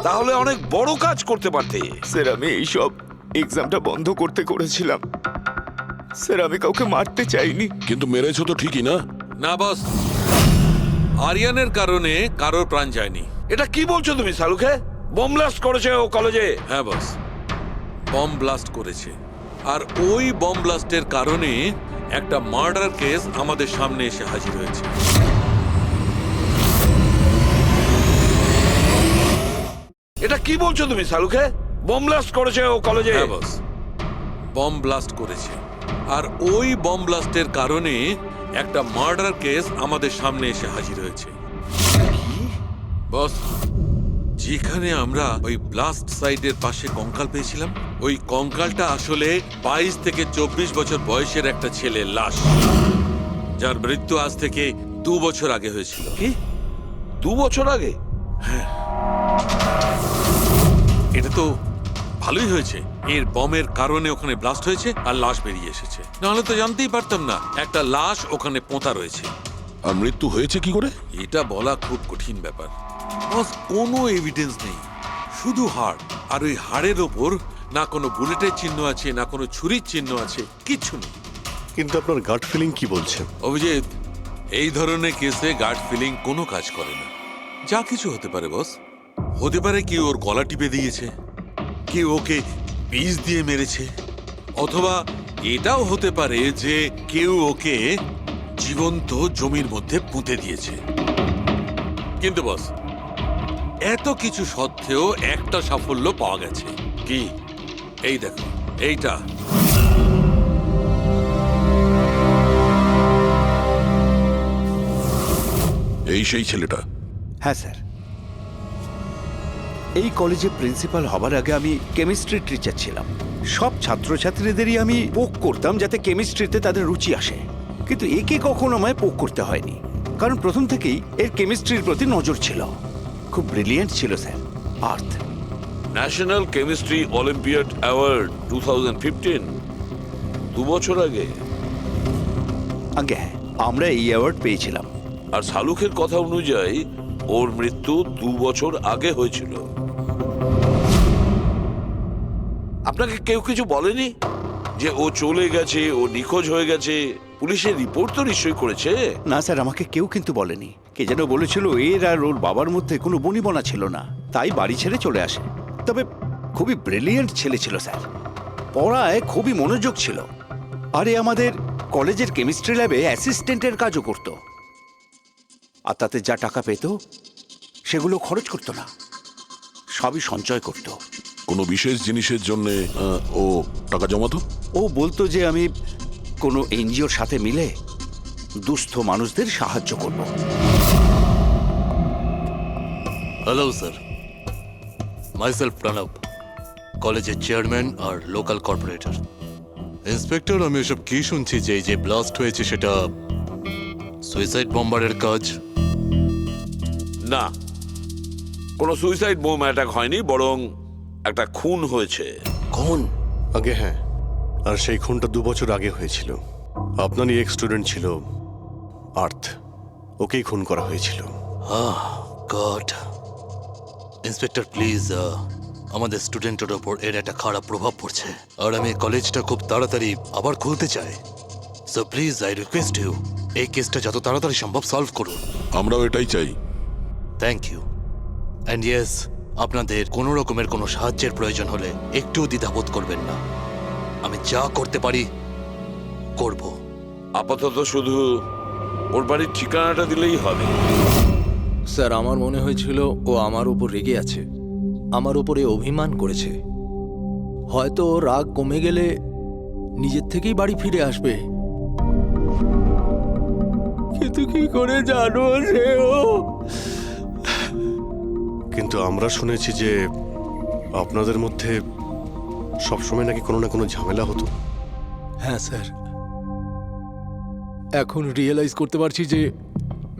D: তাহলে অনেক বড় কাজ করতে পারতে।
K: স্যার, আমি এইসব এক্সামটা বন্ধ করতে করেছিলাম। স্যার, আমি কাউকে মারতে চাইনি।
A: কিন্তু মেরেছো তো ঠিকই না?
C: না বস, আরিয়ানের কারণে কারোর প্রাণ যায়নি।
D: এটা কি বলছো তুমি সালুকে? বোম ব্লাস্ট করেছে ও কলেজে?
C: হ্যাঁ বস, বম ব্লাস্ট করেছে। আর ওই বম ব্লাস্টের কারণে একটা মার্ডার কেস আমাদের সামনে এসে হাজির হয়েছে।
D: এটা কি বলছো তুমি সালুকে? বোম ব্লাস্ট করেছে ও কলেজে?
C: হ্যাঁ বস, বম ব্লাস্ট করেছে। আর ওই বম ব্লাস্টের কারণে একটা মার্ডার কেস আমাদের সামনে এসে হাজির হয়েছে। বস, যেখানে আমরা ওই ব্লাস্ট সাইটের পাশে কঙ্কাল পেয়েছিলাম, ওই কঙ্কালটা আসলে 22 থেকে 24 বছর বয়সের একটা ছেলের লাশ, যার মৃত্যু আজ থেকে 2 বছর আগে হয়েছিল।
D: কি 2 বছর আগে?
C: এটা তো ভালোই হয়েছে। এর বমের কারণে ওখানে ব্লাস্ট হয়েছে আর লাশ বেরিয়ে এসেছে, নাহলে তো জানতেই পারতাম না একটা লাশ ওখানে পোঁতা রয়েছে।
A: আর মৃত্যু হয়েছে কি করে?
C: এটা বলা খুব কঠিন ব্যাপার বস, কোনো এভিডেন্স নেই, শুধু হাড়, আর ওই হাড়ের ওপর না কোনো বুলেটের চিহ্ন আছে না কোনো ছুরির চিহ্ন আছে, কিচ্ছু নেই।
E: কিন্তু আপনার গাট ফিলিং কি বলছে?
C: অভিজিৎ, এই ধরনের কেসে গার্ড ফিলিং কোনো কাজ করে না। যা কিছু হতে পারে বস, হতে পারে কেউ ওর গলা টিপে দিয়েছে, কেউ ওকে বিষ দিয়ে মেরেছে, অথবা এটাও হতে পারে যে কেউ ওকে জীবন্ত জমির মধ্যে পুঁতে দিয়েছে। কিন্তু বস, এত কিছু সত্ত্বেও একটা সাফল্য পাওয়া গেছে। কি? এই দেখো, এইটা।
A: এই সেই ছেলেটা?
L: হ্যাঁ স্যার, এই কলেজে প্রিন্সিপাল হবার আগে আমি কেমিস্ট্রি টিচার ছিলাম। সব ছাত্রছাত্রীদেরই আমি পোক করতাম যাতে কেমিস্ট্রিতে তাদের রুচি আসে, কিন্তু একে কখনো আমায় পোক করতে হয়নি, কারণ প্রথম থেকেই এর কেমিস্ট্রির প্রতি নজর ছিল। খুব ব্রিলিয়েন্ট ছিল স্যার। আর্থ
D: ন্যাশনাল কেমিস্ট্রি অলিম্পিয়াড অ্যাওয়ার্ড 2015, 2 বছর আগে।
L: আগে হ্যাঁ, আমরা এই অ্যাওয়ার্ড পেয়েছিলাম।
D: আর শালুকের কথা অনুযায়ী ওর মৃত্যু 2 বছর আগে হয়েছিল। আপনাকে কেউ কিছু বলেনি যে ও চলে গেছে, ও নিখোঁজ হয়ে গেছে? পুলিশের রিপোর্ট তো নিশ্চয়ই করেছে।
L: না স্যার, আমাকে কেউ কিন্তু বলেনি। কে যেন বলেছিল এর আর ওর বাবার মধ্যে কোনো বনিবনা ছিল না, তাই বাড়ি ছেড়ে চলে আসে। তবে খুবই ব্রিলিয়েন্ট ছেলে ছিল স্যার, পড়ায় খুবই মনোযোগ ছিল। আরে আমাদের কলেজের কেমিস্ট্রি ল্যাবে অ্যাসিস্ট্যান্টের কাজও করতো, আর তাতে যা টাকা পেত সেগুলো খরচ করতো না, সবই সঞ্চয় করতো।
A: কোনো বিশেষ জিনিসের জন্য ও টাকা জমাতো?
L: ও বলতো যে আমি কোনো এনজিওর সাথে মিলে দুস্থ মানুষদের সাহায্য করব।
J: হ্যালো স্যার, মাইসেলফ প্রণব, কলেজের চেয়ারম্যান আর লোকাল কর্পোরেটর। ইন্সপেক্টর, আমি এসব কি শুনছি যে এই যে ব্লাস্ট হয়েছে সেটা সুইসাইড বম্বারের কাজ?
D: না, কোনো সুইসাইড বোম অ্যাটাক হয়নি, বরং একটা খুন হয়েছে।
E: খুন? আগে হ্যাঁ, আর সেই খুনটা 2 বছর আগে হয়েছিল। আপনারই এক স্টুডেন্ট ছিল আর্থ, ওকেই খুন করা হয়েছিল।
J: গড। ইন্সপেক্টর প্লিজ, আমাদের স্টুডেন্টের ওপর এর একটা খারাপ প্রভাব পড়ছে, আর আমি কলেজটা খুব তাড়াতাড়ি আবার খুলতে চাই। So please I request you, এই কেসটা যত তাড়াতাড়ি সম্ভব সলভ করুন।
A: আমরাও এটাই চাই।
J: Thank you. অ্যান্ড ইয়েস, আপনাদের কোনো রকমের কোনো সাহায্যের প্রয়োজন হলে একটু দ্বিধাবোধ করবেন না, আমি যা করতে পারি করব।
D: আপাতত শুধু ওর বাড়ির ঠিকানাটা দিলেই হবে।
F: স্যার, আমার মনে হয়েছিল ও আমার উপর রেগে আছে, আমার উপরে অভিমান করেছে। হয়তো ওর রাগ কমে গেলে নিজের থেকেই বাড়ি ফিরে আসবে, কিন্তু কি করে জানো যে ও?
E: কিন্তু আমরা শুনেছি যে আপনাদের মধ্যে সবসময় নাকি কোনো না কোনো ঝামেলা হতো।
F: হ্যাঁ স্যার, এখন রিয়েলাইজ করতে পারছি যে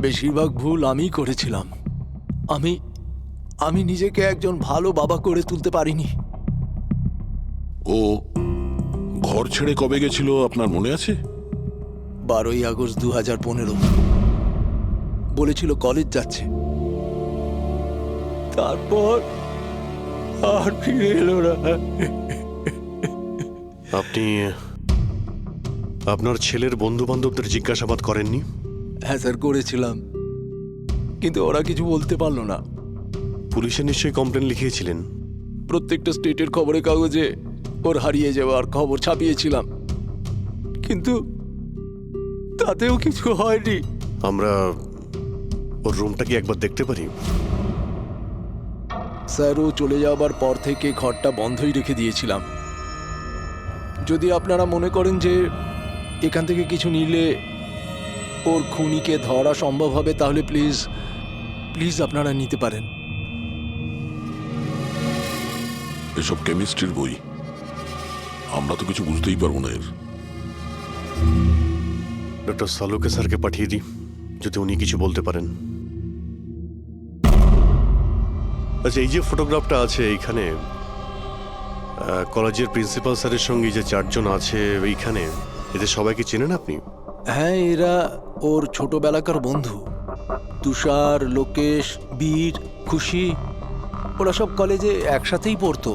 F: বেশিরভাগ ভুল আমিই করেছিলাম। আমি নিজেকে একজন ভালো বাবা করে তুলতে পারিনি।
A: ও ঘর ছেড়ে কবে গেছিল আপনার মনে আছে?
F: 12ই আগস্ট 2015। বলেছিল কলেজ যাচ্ছে, তারপর আর ফিরে এলো না।
E: আপনি আপনার ছেলের বন্ধু বান্ধবদের জিজ্ঞাসাবাদ করেননি?
F: হ্যাঁ স্যার, করেছিলাম, কিন্তু ওরা কিছু বলতে পারলো না।
E: পুলিশে নিশ্চয়ই কমপ্লেন লিখিয়েছিলেন?
F: প্রত্যেকটা স্টেটের খবরের কাগজে ওর হারিয়ে যাওয়ার খবর ছাপিয়েছিলাম, কিন্তু তাতেও কিছু হয়নি।
E: আমরা ওর রুমটা কি একবার দেখতে পারি?
F: স্যার, ও চলে যাওয়ার পর থেকে ঘরটা বন্ধই রেখে দিয়েছিলাম। যদি আপনারা মনে করেন যে এখান থেকে কিছু নিলে ওর খুনিকে ধরা সম্ভব হবে, তাহলে প্লিজ প্লিজ আপনারা নিতে পারেন।
A: এসব কেমিস্ট্রির বই, আমরা তো কিছু বুঝতেই পারবো না এর।
E: ডক্টর সালুকে স্যারকে পাঠিয়ে দিই, যদি উনি কিছু বলতে পারেন। আচ্ছা, এই যে ফটোগ্রাফটা আছে এইখানে, কলেজের প্রিন্সিপাল স্যারের সঙ্গে যে 4 জন আছে এইখানে, এদের সবাইকে চেনেন আপনি?
F: হ্যাঁ, এরা ওর ছোটবেলাকার বন্ধু। তুষার, লোকেশ, বীর, খুশি, ওরা সব কলেজে একসাথেই পড়তো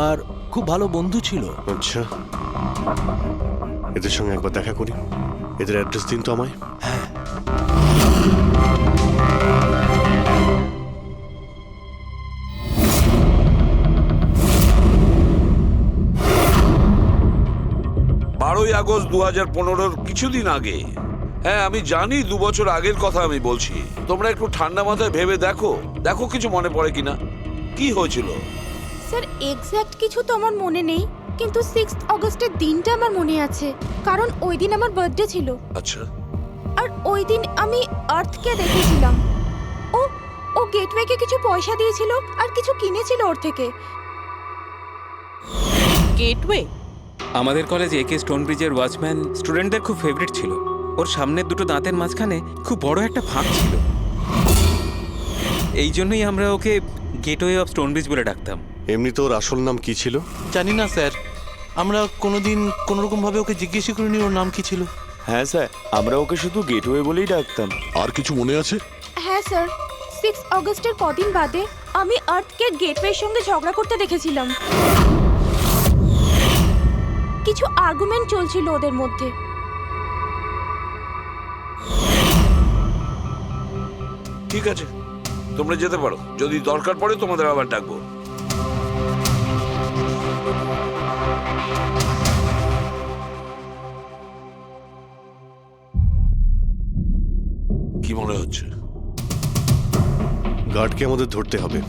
F: আর খুব ভালো বন্ধু ছিল।
E: আচ্ছা, এদের সঙ্গে একবার দেখা করি। এদের অ্যাড্রেস দিন তো আমায়।
F: হ্যাঁ,
D: বারোই আগস্ট 2015 কিছুদিন আগে। হ্যাঁ আমি জানি 2 বছর আগের কথা আমি বলছি। তোমরা একটু ঠান্ডা মাথায় ভেবে দেখো, দেখো কিছু মনে পড়ে কিনা। কি হয়েছিল?
M: স্যার এক্স্যাক্ট কিছু তো আমার মনে নেই, কিন্তু 6 অগস্টের দিনটা আমার মনে আছে, কারণ ওই দিন আমার বার্থডে ছিল।
D: আচ্ছা,
M: আর ওই দিন আমি আর্থকে দেখেছিলাম। ও গেটওয়েকে কিছু পয়সা দিয়েছিল আর কিছু কিনেছিল ওর থেকে।
B: গেটওয়ে?
I: আমাদের কলেজে একে স্টোন ব্রিজের ওয়াচম্যান স্টুডেন্টদের খুব ফেভারিট ছিল। ওর সামনের দুটো দাঁতের মাঝখানে খুব বড় একটা ফাঁক ছিল। এই জন্যই আমরা ওকে গেটওয়ে অফ স্টোন ব্রিজ বলে ডাকতাম।
E: এমনি তো ওর আসল নাম কি ছিল?
J: জানি না স্যার, আমরা কোনোদিন কোনোরকমভাবে ওকে জিজ্ঞেসই করিনি ওর নাম কি ছিল।
K: হ্যাঁ স্যার, আমরা ওকে শুধু গেটওয়ে বলেই ডাকতাম।
A: আর কিছু মনে আছে?
M: হ্যাঁ স্যার, 6 অগস্টের কদিন বাদে আমি আর্থকে গেটওয়ের সঙ্গে ঝগড়া করতে দেখেছিলাম। কিছু আর্গুমেন্ট চলছিল ওদের মধ্যে।
D: ঠিক আছে, তোমরা যেতে পারো। যদি দরকার পড়ে তোমাদের আবার ডাকবো। কি মনে হচ্ছে?
E: গার্ডকে আমাদের ধরতে হবে,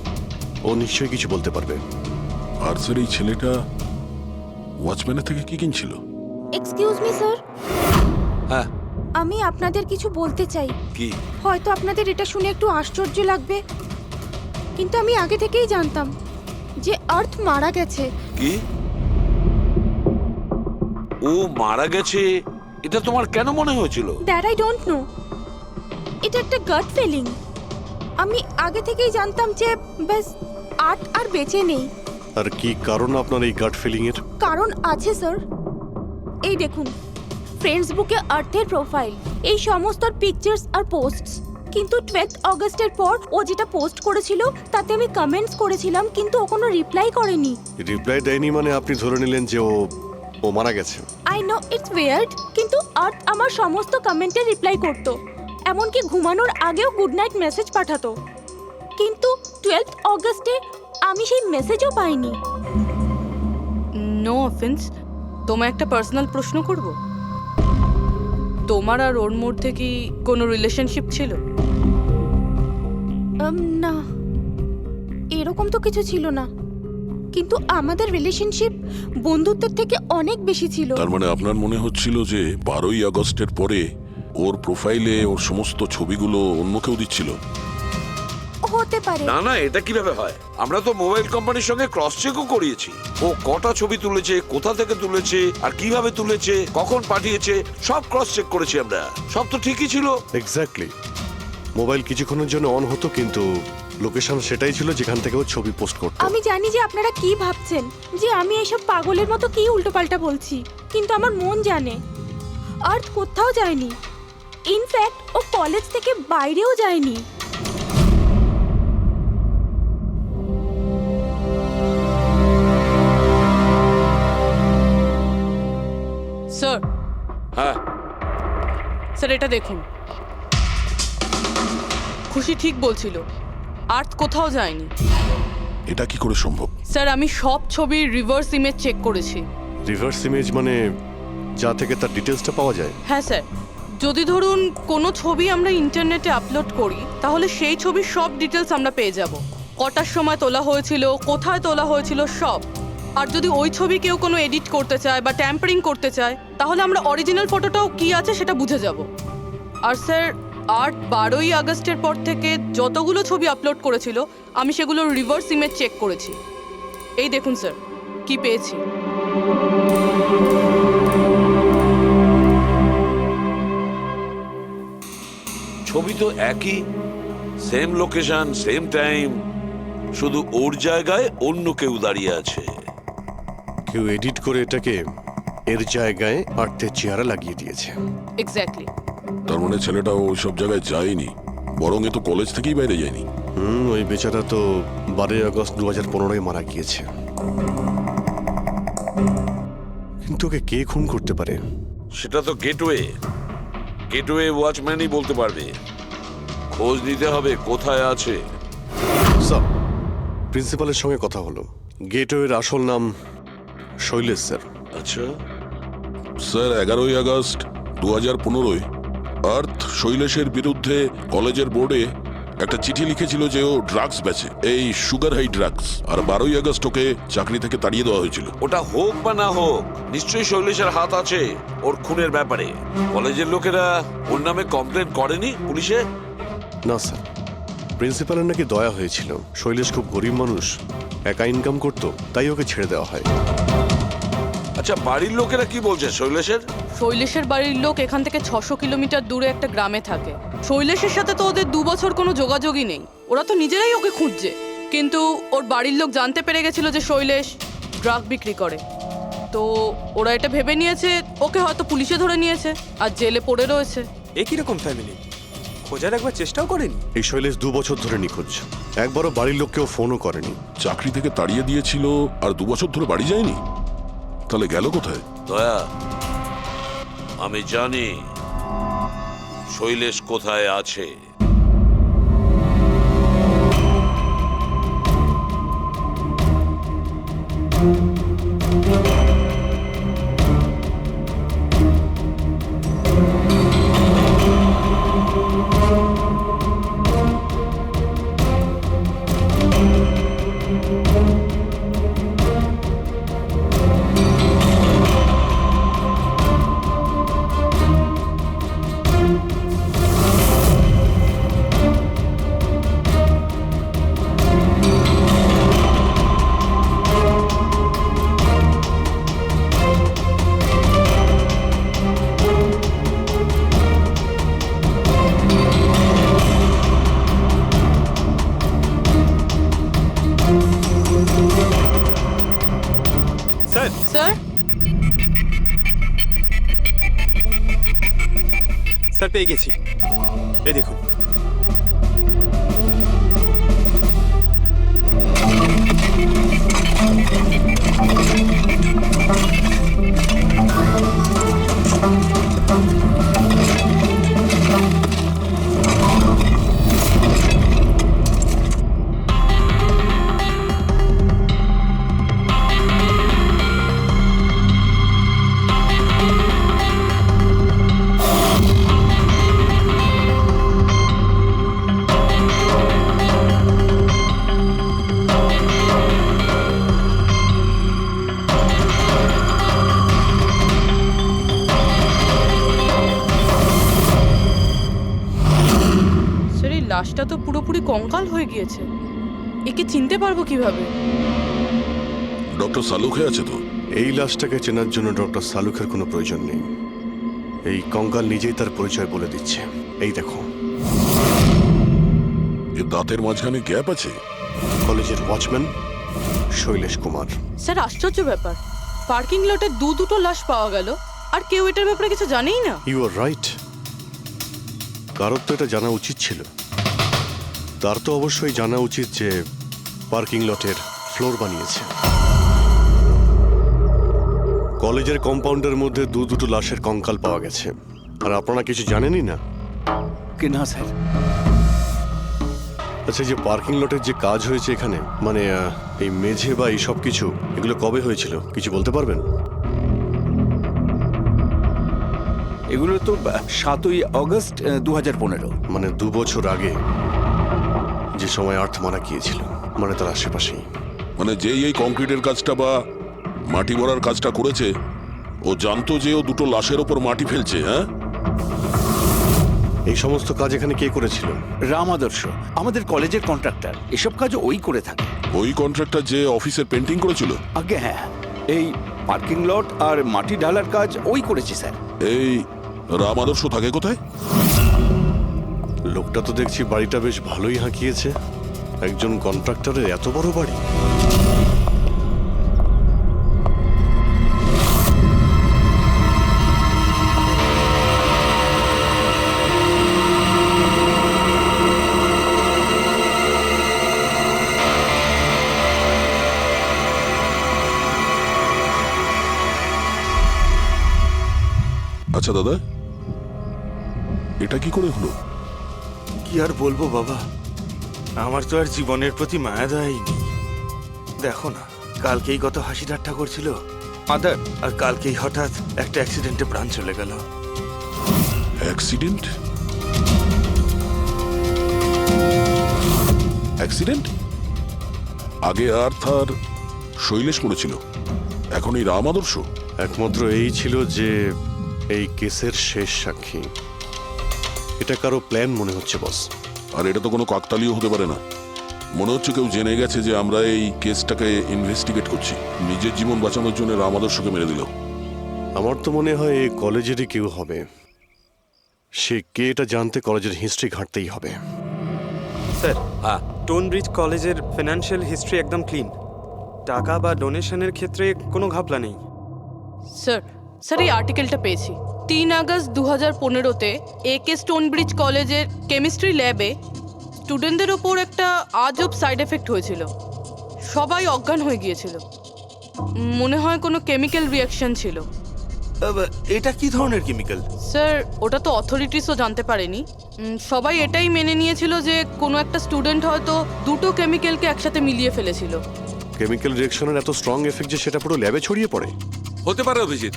E: ও নিশ্চয়ই কিছু বলতে পারবে।
A: আর স্যার এই ছেলেটা ওয়াচম্যানের থেকে কি কিনছিল?
M: এক্সকিউজ মি স্যার,
D: হ্যাঁ
M: আমি আপনাদের কিছু বলতে চাই।
D: কি?
M: হয়তো আপনাদের এটা শুনে একটু আশ্চর্য লাগবে, কিন্তু আমি আগে থেকেই জানতাম যে আর্থ মারা গেছে।
D: কি? ও মারা গেছে এটা তোমার কেন মনে হয়েছিল?
M: দ্যাট আই ডোন্ট নো, এটা একটা গাট ফিলিং। আমি আগে থেকেই জানতাম যে ব্যাস আর্থ আর বেঁচে নেই।
E: আর কি কারণ আপনার এই গাট ফিলিং এর?
M: কারণ আছে স্যার, এই দেখুন ফেসবুকে আর্থের প্রোফাইল, এই সমস্ত পিকচার্স আর পোস্টস। কিন্তু 12 অগস্টের পর ও যেটা পোস্ট করেছিল তাতে আমি কমেন্টস করেছিলাম, কিন্তু ও কোনো রিপ্লাই করেনি।
E: রিপ্লাই দেয়নি মানে আপনি ধরে নিলেন যে ও মারা গেছে?
M: আই নো ইটস ওয়ার্ড, কিন্তু আর্থ আমার সমস্ত কমেন্টে রিপ্লাই করতো, এমনকি ঘুমানোর আগেও গুড নাইট মেসেজ পাঠাতো। কিন্তু 12 অগস্টে আমি সেই মেসেজও পাইনি।
B: নো অফেন্স, তোমায় একটা পার্সোনাল প্রশ্ন করব। তোমার আর ওর মধ্যে কি কোনো রিলেশনশিপ ছিল?
M: না, এরকম তো কিছু ছিল না, কিন্তু আমাদের রিলেশনশিপ বন্ধুত্বের থেকে অনেক বেশি ছিল।
A: তার মানে আপনার মনে হচ্ছিল যে 12ই আগস্টের পরে ওর প্রোফাইলে ওর সমস্ত ছবিগুলো অন্য কেউ দিচ্ছিল?
M: হতে পারে।
D: না না, এটা কিভাবে হয়? আমরা তো মোবাইল কোম্পানির সঙ্গে ক্রস চেকও করিয়েছি। ও কটা ছবি তুলেছে, কোথা থেকে তুলেছে, আর কিভাবে তুলেছে, কখন পাঠিয়েছে, সব ক্রস চেক করেছি আমরা। সব তো ঠিকই ছিল।
E: এক্স্যাক্টলি, মোবাইল কিছুক্ষণের জন্য অন হতো, কিন্তু লোকেশন সেটাই ছিল যেখান থেকে ও ছবি পোস্ট করতো।
M: আমি জানি যে আপনারা কি ভাবছেন, যে আমি এসব পাগলের মতো কি উল্টোপাল্টা বলছি, কিন্তু আমার মন জানে আর্থ কোথাও যায়নি। ইনফ্যাক্ট ও কলেজ থেকে বাইরেও যায়নি।
B: স্যার,
D: হ্যাঁ
B: স্যার এটা দেখুন, খুশি ঠিক বলছিল, আর্থ কোথাও যায়নি।
A: এটা কি করে সম্ভব?
B: স্যার আমি সব ছবির রিভার্স ইমেজ চেক করেছি।
E: রিভার্স ইমেজ মানে যা থেকে তার ডিটেলসটা পাওয়া যায়?
B: হ্যাঁ স্যার, যদি ধরুন কোনো ছবি আমরা ইন্টারনেটে আপলোড করি, তাহলে সেই ছবির সব ডিটেলস আমরা পেয়ে যাব। কটার সময় তোলা হয়েছিল, কোথায় তোলা হয়েছিল, সব। আর যদি ওই ছবি কেউ কোনো এডিট করতে চায় বা ট্যাম্পারিং করতে চায়, তাহলে আমরা অরিজিনাল ফটোটাও কি আছে সেটা বুঝে যাব। আর স্যার আর্ট 12ই আগস্টের পর থেকে যতগুলো ছবি আপলোড করেছিল, আমি সেগুলোর রিভার্স ইমেজ চেক করেছি। এই দেখুন স্যার কি পেয়েছি।
D: ছবি তো একই, সেম লোকেশন, সেম টাইম, শুধু ওর জায়গায় অন্য কেউ দাঁড়িয়ে আছে।
E: কেউ এডিট করে এটাকে এর জায়গায় আর্থের চেহারা লাগিয়ে দিয়েছে।
B: এক্স্যাক্টলি।
A: তার মানে ছেলেটা ওই সব জায়গায় যায়নি, বরং এ তো কলেজ থেকেই বাইরে যায়নি।
E: ওই বেচারা তো 12 আগস্ট 2015 মারা গিয়েছে। কিন্তু ওকে কে খুন করতে পারে?
D: সেটা তো গেটওয়ে ওয়াচম্যানই বলতে পারবে। খোঁজ নিতে হবে কোথায় আছে।
E: স্যার, প্রিন্সিপালের সঙ্গে কথা হলো। গেটওয়ের আসল নাম শৈলেশ স্যার।
D: আচ্ছা,
A: স্যার 11ই আগস্ট 2015 আর্থ শৈলেশের বিরুদ্ধে কলেজের বোর্ডে একটা চিঠি লিখেছিল যে ও ড্রাগস বেচে, এই সুগার হাই ড্রাগস। আর 12ই আগস্ট ওকে চাকরি থেকে তাড়িয়ে দেওয়া হয়েছিল।
D: ওটা হোক বা না হোক, নিশ্চয়ই শৈলেশের হাত আছে ওর খুনের ব্যাপারে। কলেজের লোকেরা ওর নামে কমপ্লেন করেনি পুলিশে?
E: না স্যার, প্রিন্সিপালের নাকি দয়া হয়েছিল। শৈলেশ খুব গরিব মানুষ, একা ইনকাম করতো, তাই ওকে ছেড়ে দেওয়া হয়।
D: আচ্ছা, বাড়ির লোকেরা কি বলছে শৈলেশের?
B: শৈলেশের বাড়ির লোক এখান থেকে 600 কিলোমিটার দূরে একটা গ্রামে থাকে। শৈলেশের সাথে তো ওদের 2 বছর কোনো যোগাযোগই নেই। ওরা তো নিজেরাই ওকে খুঁজছে। কিন্তু ওর বাড়ির লোক জানতে পেরে গেছিল যে শৈলেশ ড্রাগ বিক্রি করে, তো ওরা এটা ভেবে নিয়েছে ওকে হয়তো পুলিশে ধরে নিয়েছে আর জেলে পড়ে রয়েছে।
N: এ কিরকম ফ্যামিলি? খোঁজার একবার চেষ্টাও করেনি?
E: এই শৈলেশ 2 বছর ধরে নিখোঁজ। একবারও বাড়ির লোককেও ফোনও করেনি।
A: চাকরি থেকে তাড়িয়ে দিয়েছিল আর 2 বছর ধরে বাড়ি যায়নি, তাহলে গেল কোথায়?
D: দয়া, আমি জানি শৈলেশ কোথায় আছে।
N: স্যার,
B: স্যার,
N: স্যার পেয়ে গেছি। এই দেখুন।
B: স্যার, এই লাশটা তো পুরোপুরি কঙ্কাল হয়ে গিয়েছে। একে চিনতে পারবো কিভাবে?
A: ডক্টর সালুখে আছে তো?
E: এই লাশটাকে চেনার জন্য ডক্টর সালুখের কোনো প্রয়োজন নেই। এই কঙ্কাল নিজেই তার পরিচয় বলে দিচ্ছে। এই দেখো,
A: এর দাঁতের মাঝখানে গ্যাপ আছে।
E: কলেজের ওয়াচম্যান শৈলেশ কুমার।
B: স্যার, আশ্চর্য ব্যাপার, পার্কিং লটে দুটো লাশ পাওয়া গেল আর কেউ এটার ব্যাপারে কিছু জানেই না।
E: You are right. কারোর তো এটা জানা উচিত ছিল। তার তো অবশ্যই জানা উচিত যে পার্কিং লটের ফ্লোর বানিয়েছে। কলেজের কম্পাউন্ডের মধ্যে দুটো লাশের কঙ্কাল পাওয়া গেছে, আর আপনারা কিছু জানেনই না?
L: কি না স্যার?
E: আচ্ছা, যে পার্কিং লটের যে কাজ হয়েছে এখানে, মানে এই মেঝে বা এই সব কিছু, এগুলো কবে হয়েছিল কিছু বলতে পারবেন?
L: এগুলো তো 7ই আগস্ট 2015।
E: মানে 2 বছর আগে, যে সময় আর্থ মারা গিয়েছিল, মানে তার আশেপাশেই।
A: মানে যেই এই কংক্রিটের কাজটা বা মাটি ভরার কাজটা করেছে, ও জানতো যে ও 2 লাশের ওপর মাটি ফেলছে। হ্যাঁ,
E: এই সমস্ত কাজ এখানে কে করেছিল?
L: রাম আদর্শ, আমাদের কলেজের কন্ট্রাক্টর। এসব কাজ ওই করে থাকে।
A: ওই কন্ট্রাক্টর যে অফিসের পেন্টিং করেছিল?
L: আগে হ্যাঁ, এই পার্কিং লট আর মাটি ঢালার কাজ ওই করেছে স্যার।
A: এই রাম আদর্শ থাকে কোথায়?
E: লোকটা তো দেখছি বাড়িটা বেশ ভালোই হাঁকিয়েছে। একজন কন্ট্রাক্টরের এত বড় বাড়ি।
A: আচ্ছা দাদা, এটা কি করে হলো?
K: কি আর বলবো বাবা, আমার তো আর জীবনের প্রতি মায়া দেয়নি। দেখো না, কালকেই কত হাসি ঠাট্টা করছিল আদার, আর কালকেই হঠাৎ একটা অ্যাক্সিডেন্টে প্রাণ চলে গেল।
A: অ্যাক্সিডেন্ট? অ্যাক্সিডেন্ট? আগে আর্থ আর শৈলেশ পড়েছিল, এখন এই রাম আদর্শ।
E: একমাত্র এই ছিল যে এই কেসের শেষ সাক্ষী। এটা কারো প্ল্যান মনে হচ্ছে বস।
A: আর এটা তো কোনো কাকতালীয় হতে পারে না। মনে হচ্ছে কেউ জেনে গেছে যে আমরা এই কেসটাকে ইনভেস্টিগেট করছি, নিজের জীবন বাঁচানোর জন্য রাম আদর্শকে মেরে দিল।
E: আমার তো মনে হয় এই কলেজেরই কেউ হবে। সে কে এটা জানতে কলেজের হিস্ট্রি ঘাঁটতেই হবে।
N: স্যার, টোনব্রিজ কলেজের ফিনান্সিয়াল হিস্ট্রি একদম ক্লিন। টাকা বা ডোনেশনের ক্ষেত্রে কোনো ঘাপলা নেই।
B: স্যার, স্যার এই আর্টিকেলটা পেয়েছি। 3 আগস্ট 2015-তে AK স্টোনব্রিজ কলেজের কেমিস্ট্রি ল্যাবে স্টুডেন্টদের ওপর একটা আজব সাইড এফেক্ট হয়েছিল। সবাই অজ্ঞান হয়ে গিয়েছিল। মনে হয় কোনো কেমিক্যাল রিয়াকশন ছিল।
K: এটা কি ধরনের কেমিক্যাল?
B: স্যার, ওটা তো অথরিটিসও জানতে পারেনি। সবাই এটাই মেনে নিয়েছিল যে কোনো একটা স্টুডেন্ট হয়তো দুটো কেমিক্যালকে একসাথে মিলিয়ে ফেলেছিল।
E: কেমিক্যাল রিঅ্যাকশনের এত স্ট্রং এফেক্ট যে সেটা পুরো ল্যাবে ছড়িয়ে পড়ে।
C: হতে পারে অভিজিৎ,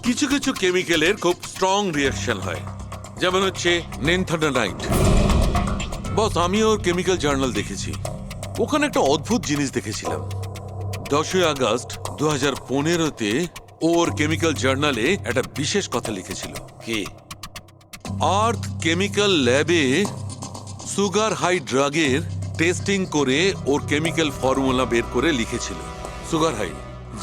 C: কিছু কিছু কেমিক্যালের খুব স্ট্রং রিয়াকশন হয়, যেমন হচ্ছে নেনথানাইট। বস, আমি ওর কেমিক্যাল জার্নাল দেখেছি, ওখানে একটা অদ্ভুত জিনিস দেখেছিলাম। 10 আগস্ট 2015-তে ওর কেমিক্যাল জার্নালে একটা বিশেষ কথা লিখেছিল।
D: কি?
C: আর্থ কেমিক্যাল ল্যাবে সুগার হাই ড্রাগের টেস্টিং করে ওর কেমিক্যাল ফর্মুলা বের করে লিখেছিল সুগার হাই,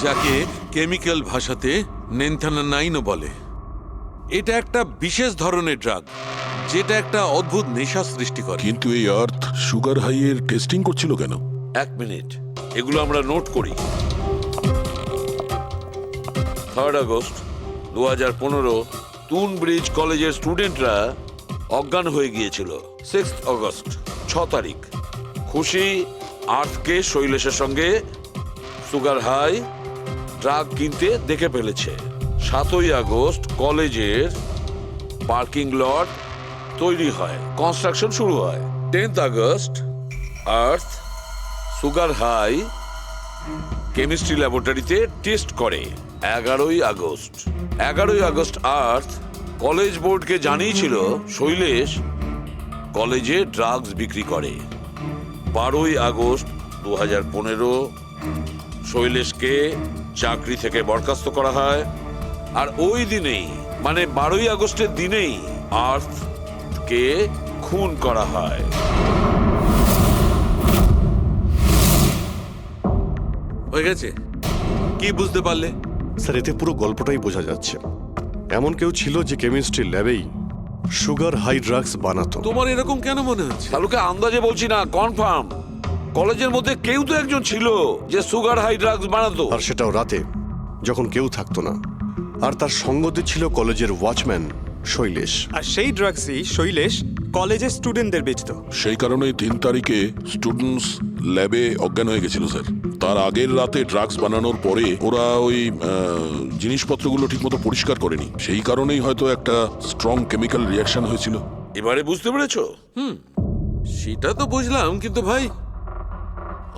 C: যাকে কেমিক্যাল ভাষাতে নেনথানাইনও বলে। এটা একটা বিশেষ ধরনের ড্রাগ, যেটা একটা অদ্ভুত নেশা সৃষ্টি করে।
A: কিন্তু এই আর্থ সুগার হাইয়ের টেস্টিং করছিল কেন?
D: 1 মিনিট, এগুলো আমরা নোট করি। 3 আগস্ট 2015 টুনব্রিজ কলেজের স্টুডেন্টরা অজ্ঞান হয়ে গিয়েছিল। 6 আগস্ট 6 তারিখ খুশি আর্থকে শৈলেশের সঙ্গে সুগার হাই ড্রাগ কিনতে দেখে ফেলেছে। 7 আগস্ট কলেজের পার্কিং লট তৈরি হয়, কনস্ট্রাকশন শুরু হয়। 10 আগস্ট আর্থ সুগার হাই কেমিস্ট্রি ল্যাবরেটরিতে টেস্ট করে। 11 আগস্ট আর্থ কলেজ বোর্ডকে জানিয়েছিল শৈলেশ কলেজে ড্রাগস বিক্রি করে। 12 আগস্ট 2015 শৈলেশকে চাকরি থেকে বরখাস্ত করা হয়। আর ওই দিনেই, মানে 12 আগস্টের দিনেই আর্থকে খুন করা হয়।
C: হয়ে গেছে? কি বুঝতে পারলে?
E: স্যার, এতে পুরো গল্পটাই বোঝা যাচ্ছে। এমন কেউ ছিল যে কেমিস্ট্রি ল্যাবেই সুগার হাই ড্রাগস বানাতো।
C: তোমার এরকম কেন মনে হচ্ছে?
D: তাহলে আন্দাজে বলছি না, কনফার্ম কলেজের মধ্যে কেউ তো একজন ছিল যে সুগার হাই ড্রাগস বানাতো।
E: আর সেটাও রাতে, যখন কেউ থাকতো না। আর তার সঙ্গতে ছিল কলেজের ওয়াচম্যান শৈলেশ।
N: আর সেই ড্রাগসই শৈলেশ কলেজের স্টুডেন্টদের বেচতো।
A: সেই কারণে 3 তারিখে স্টুডেন্টস ল্যাবে অজ্ঞান হয়ে গেছিল স্যার। তার আগের রাতে ড্রাগস বানানোর পরে ওরা ওই জিনিসপত্রগুলো ঠিকমতো পরিষ্কার করেনি, সেই কারণেই হয়তো একটা স্ট্রং কেমিক্যাল রিয়াকশন হয়েছিল।
D: এবারে বুঝতে পেরেছো?
C: সেটা তো বুঝলাম, কিন্তু ভাই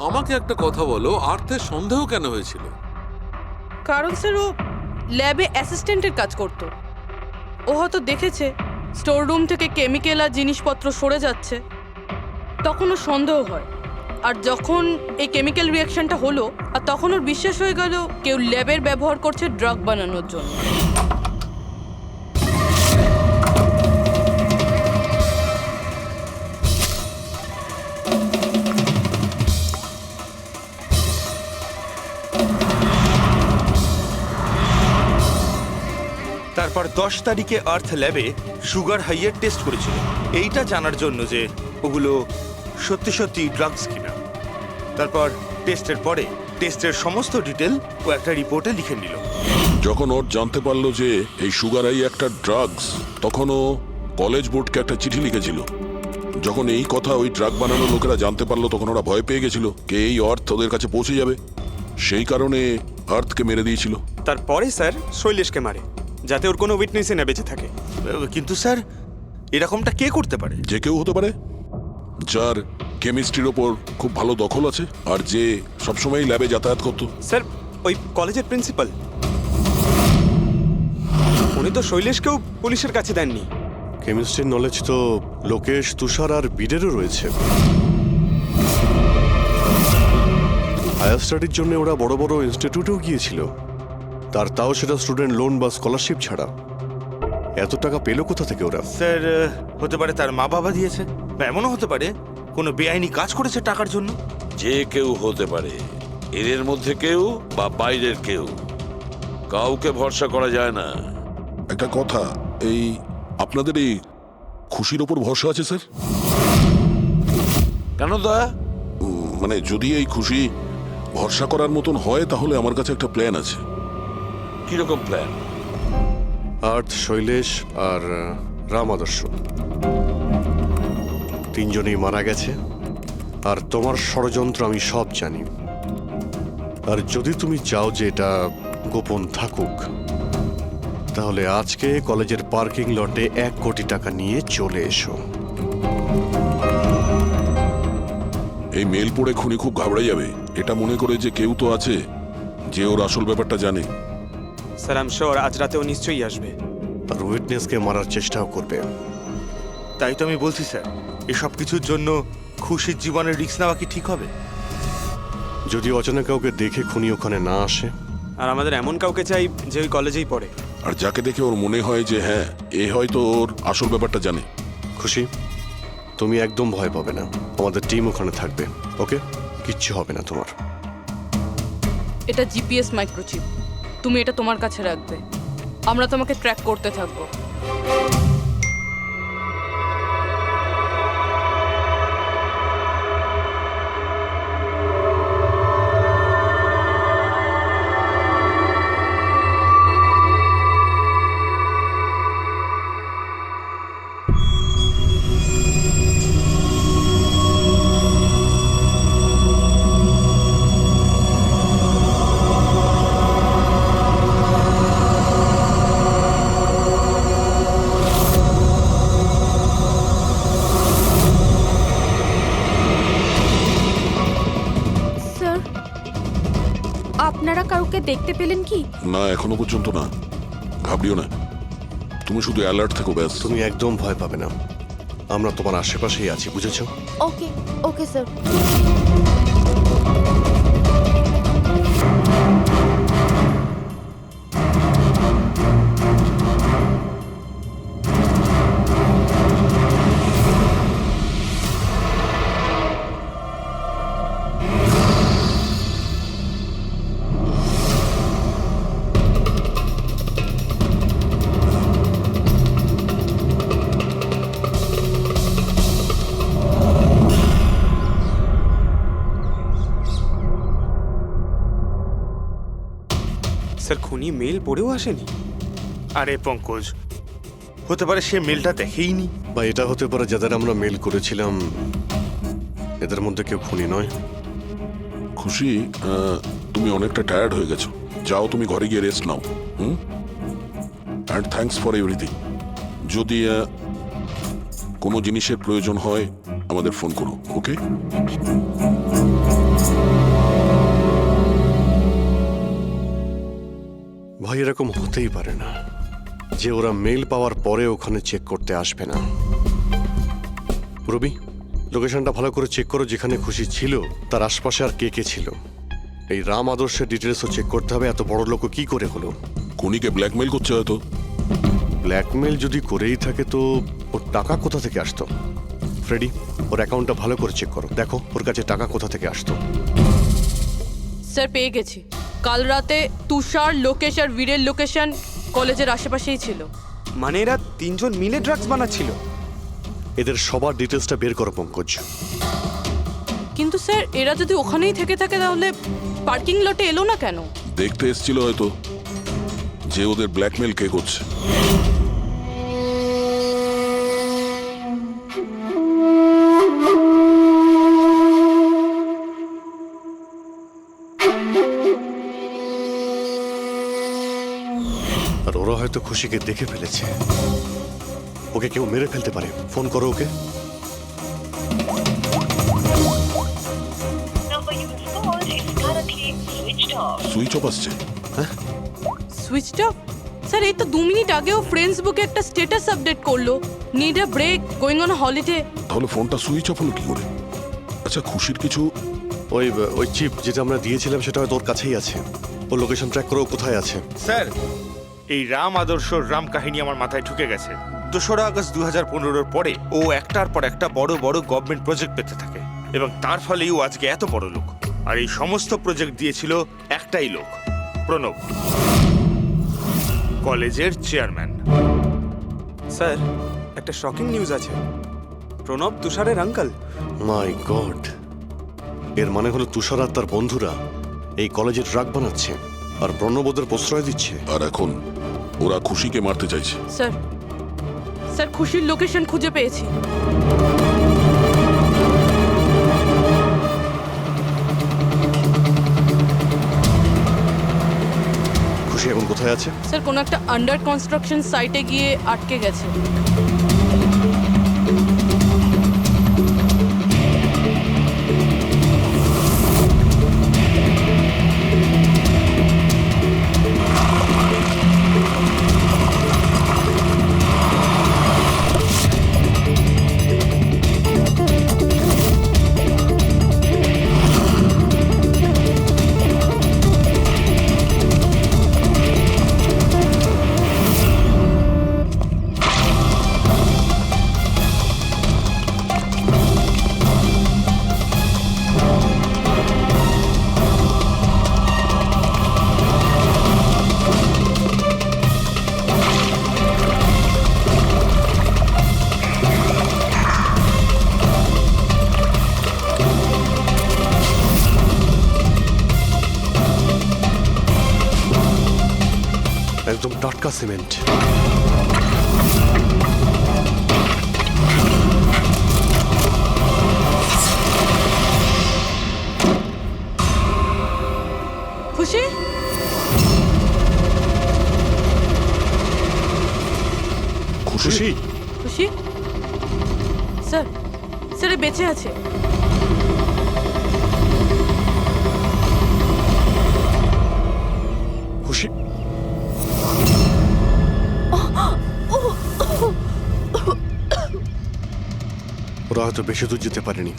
C: আমাকে একটা কথা বলো, আর্থের সন্দেহ কেন হয়েছিল?
B: কারণ স্যার ও ল্যাবে অ্যাসিস্ট্যান্টের কাজ করত। ও হয়তো দেখেছে স্টোর রুম থেকে কেমিক্যাল আর জিনিসপত্র সরে যাচ্ছে, তখন ওর সন্দেহ হয়। আর যখন এই কেমিক্যাল রিয়াকশনটা হলো, আর তখন ওর বিশ্বাস হয়ে গেল কেউ ল্যাবের ব্যবহার করছে ড্রাগ বানানোর জন্য।
K: তারপর 10 তারিখে আর্থ ল্যাবে সুগার হাইয়ের টেস্ট করেছিল, এইটা জানার জন্য যে ওগুলো সত্যি সত্যি ড্রাগস কিনা। তারপর টেস্টের পরে টেস্টের সমস্ত ডিটেল ও একটা রিপোর্টে লিখে নিল।
A: যখন ওর জানতে পারলো যে এই সুগার হাই একটা ড্রাগস, তখন ও কলেজ বোর্ডকে একটা চিঠি লিখেছিল। যখন এই কথা ওই ড্রাগ বানানোর লোকেরা জানতে পারলো, তখন ওরা ভয় পেয়ে গেছিল কে এই আর্থ ওদের কাছে পৌঁছে যাবে, সেই কারণে আর্থকে মেরে দিয়েছিল।
N: তারপরে স্যার শৈলেশকে মারে। যাতে ওর কোনো উইটনেসই না বেঁচে থাকে।
K: কিন্তু স্যার এরকমটা কে করতে পারে?
A: যে কেউ হতে পারে, যার কেমিস্ট্রির ওপর খুব ভালো দখল আছে আর যে সবসময় ল্যাবে যাতায়াত করতো।
N: স্যার ওই কলেজের প্রিন্সিপাল, উনি তো শৈলেশকেও পুলিশের কাছে দেননি।
E: কেমিস্ট্রির নলেজ তো লোকেশ, তুষার আর বীরেরও রয়েছে। হায়ার স্টাডির জন্য ওরা বড় বড় ইনস্টিটিউটেও গিয়েছিল, তাও সেটা স্টুডেন্ট লোন বা স্কলারশিপ ছাড়া। এত টাকা পেলো কোথা থেকে ওরা?
K: স্যার হতে পারে তার মা বাবা দিয়েছে, বা এমনও হতে পারে কোনো বেআইনি কাজ করেছে টাকার জন্য।
D: যে কেউ হতে পারে, এদের মধ্যে কেউ বা বাইরের কেউ, কাউকে ভরসা করা যায় না।
A: একটা কথা, এই আপনাদের এই খুশির ওপর ভরসা আছে স্যার?
D: কেন দা?
A: মানে যদি এই খুশি ভরসা করার মতন হয় তাহলে আমার কাছে একটা প্ল্যান আছে।
D: কিরকম প্ল্যান?
E: আর্থ, শৈলেশ আর রাম আদর্শ তিনজনেই মারা গেছে, আর তোমার ষড়যন্ত্র আমি সব জানি। আর যদি তুমি চাও যে এটা গোপন থাকুক, তাহলে আজকে কলেজের পার্কিং লটে 1 কোটি টাকা নিয়ে চলে এসো।
A: এই মেল পড়ে খুনি খুব ঘাবড়ে যাবে, এটা মনে করে যে কেউ তো আছে যে ওর আসল ব্যাপারটা জানে।
N: স্যার আই এম শিওর আজ রাতে ও নিশ্চয়ই আসবে।
E: আর উইটনেসকে মারার চেষ্টাও করবে।
K: তাই তো আমি বলছি স্যার, এসব কিছুর জন্য খুশির জীবনের রিস্ক নেওয়া কি ঠিক হবে?
E: যদি অচেনা কাউকে দেখে খুনি ওখানে না আসে।
N: আর আমাদের এমন কাউকে চাই যে ওই কলেজেই পড়ে।
A: আর যাকে দেখে ওর মনে হয় যে হ্যাঁ, এ হয়তো ওর আসল ব্যাপারটা জানে।
E: খুশি, তুমি একদম ভয় পাবে না, আমাদের টিম ওখানে থাকবে। ওকে, কিচ্ছু হবে না তোমার।
B: এটা জিপিএস মাইক্রোচিপ, তুমি এটা তোমার কাছে রাখবে, আমরা তোমাকে ট্র্যাক করতে থাকবো।
M: স্যার আপনারা কাউকে দেখতে পেলেন কি?
A: না, এখনো পর্যন্ত না। ঘাবড়িও না, তুমি শুধু অ্যালার্ট থেকো ব্যাস।
E: তুমি একদম ভয় পাবে না, আমরা তোমার আশেপাশেই আছি, বুঝেছো?
M: ওকে ওকে স্যার।
N: স্যার খুনি মেল পড়েও আসেনি?
K: আরে পঙ্কজ, হতে পারে সে মেলটা দেখেইনি।
E: বা এটা হতে পারে যাদের আমরা মেল করেছিলাম এদের মধ্যে কেউ খুনি নয়।
A: খুশি, তুমি অনেকটা টায়ার্ড হয়ে গেছো, যাও তুমি ঘরে গিয়ে rest now. And thanks for everything. যদি কোনো জিনিসের প্রয়োজন হয় আমাদের ফোন করো, ওকে?
E: ভাই এরকম হতেই পারে না যে ওরা মেল পাওয়ার পরে ওখানে চেক করতে আসবে না। রবি, লোকেশনটা ভালো করে চেক করো, যেখানে খুশি ছিল তার আশপাশে আর কে কে ছিল। এই রাম আদর্শের ডিটেলসও চেক করতে হবে, এত বড় লোক কি করে হলো।
A: খুনিকে ব্ল্যাকমেল করছে হয়তো।
E: ব্ল্যাকমেল যদি করেই থাকে তো ওর টাকা কোথা থেকে আসতো? ফ্রেডি, ওর অ্যাকাউন্টটা ভালো করে চেক করো, দেখো ওর কাছে টাকা কোথা থেকে আসতো।
B: স্যার পেয়ে গেছি, কাল রাতে তুষার, লোকেশ আর বীরের লোকেশন কলেজের আশেপাশেই ছিল।
N: মানে এরা তিনজন মিলে ড্রাগস বানাচ্ছিল?
E: এদের সবার ডিটেলসটা বের করো পঙ্কজ।
B: কিন্তু স্যার এরা যদি ওখানেই থেকে থাকে তাহলে পার্কিং লটে এলো না কেন?
A: দেখতে এসেছিল হয়তো যে ওদের ব্ল্যাকমেল কে করছে। আর ওরা হয়তো
E: হয়তো খুশিকে দেখে ফেলেছে। ওকে কেউ মেরে ফেলতে পারে। ফোন করো ওকে।
A: সুইচ অফ আসছে।
B: Switched off? স্যার এই তো 2 মিনিট আগেও ফেসবুকে একটা স্ট্যাটাস আপডেট করলো, need a break, going on holiday.
A: তাহলে ফোনটা সুইচ অফ হলো কি করে? আচ্ছা, খুশির কিছু
E: ওই চিপ যেটা আমরা দিয়েছিলাম সেটা হয়তো ওর কাছেই আছে। ও লোকেশন ট্র্যাক করো কোথায় আছে।
K: স্যার, এই রাম আদর্শর রাম কাহিনী আমার মাথায় ঢুকে গেছে। 2রা আগস্ট 2015-র পরে ও একটার পর একটা বড় বড় গভর্নমেন্ট প্রজেক্ট পেতে থাকে এবং তার ফলেই ও আজকে এত বড় লোক। আর এই সমস্ত প্রজেক্ট দিয়েছিল একটাই লোক, প্রণব, কলেজের চেয়ারম্যান।
N: স্যার, একটা শকিং নিউজ আছে। প্রণব তুষারের আঙ্কেল।
E: মাই গড, এর মানে হলো তুষার আর তার বন্ধুরা এই কলেজে ড্রাগ বানাচ্ছে আর প্রণব ওদের প্রশ্রয় দিচ্ছে।
A: আর এখন ওরা খুশিকে মারতে চাইছে।
B: স্যার, স্যার খুশির লোকেশন খুঁজে পেয়েছি।
E: খুশি এখন কোথায় আছে?
B: স্যার কোনো একটা আন্ডার কনস্ট্রাকশন সাইটে গিয়ে আটকে গেছে।
E: একদম টাটকা সিমেন্ট।
B: খুশি?
E: খুশি?
B: খুশি? স্যার, স্যার এ বেঁচে আছে।
E: খুশি? ওরা হয়তো বেশি দূর যেতে পারেনি।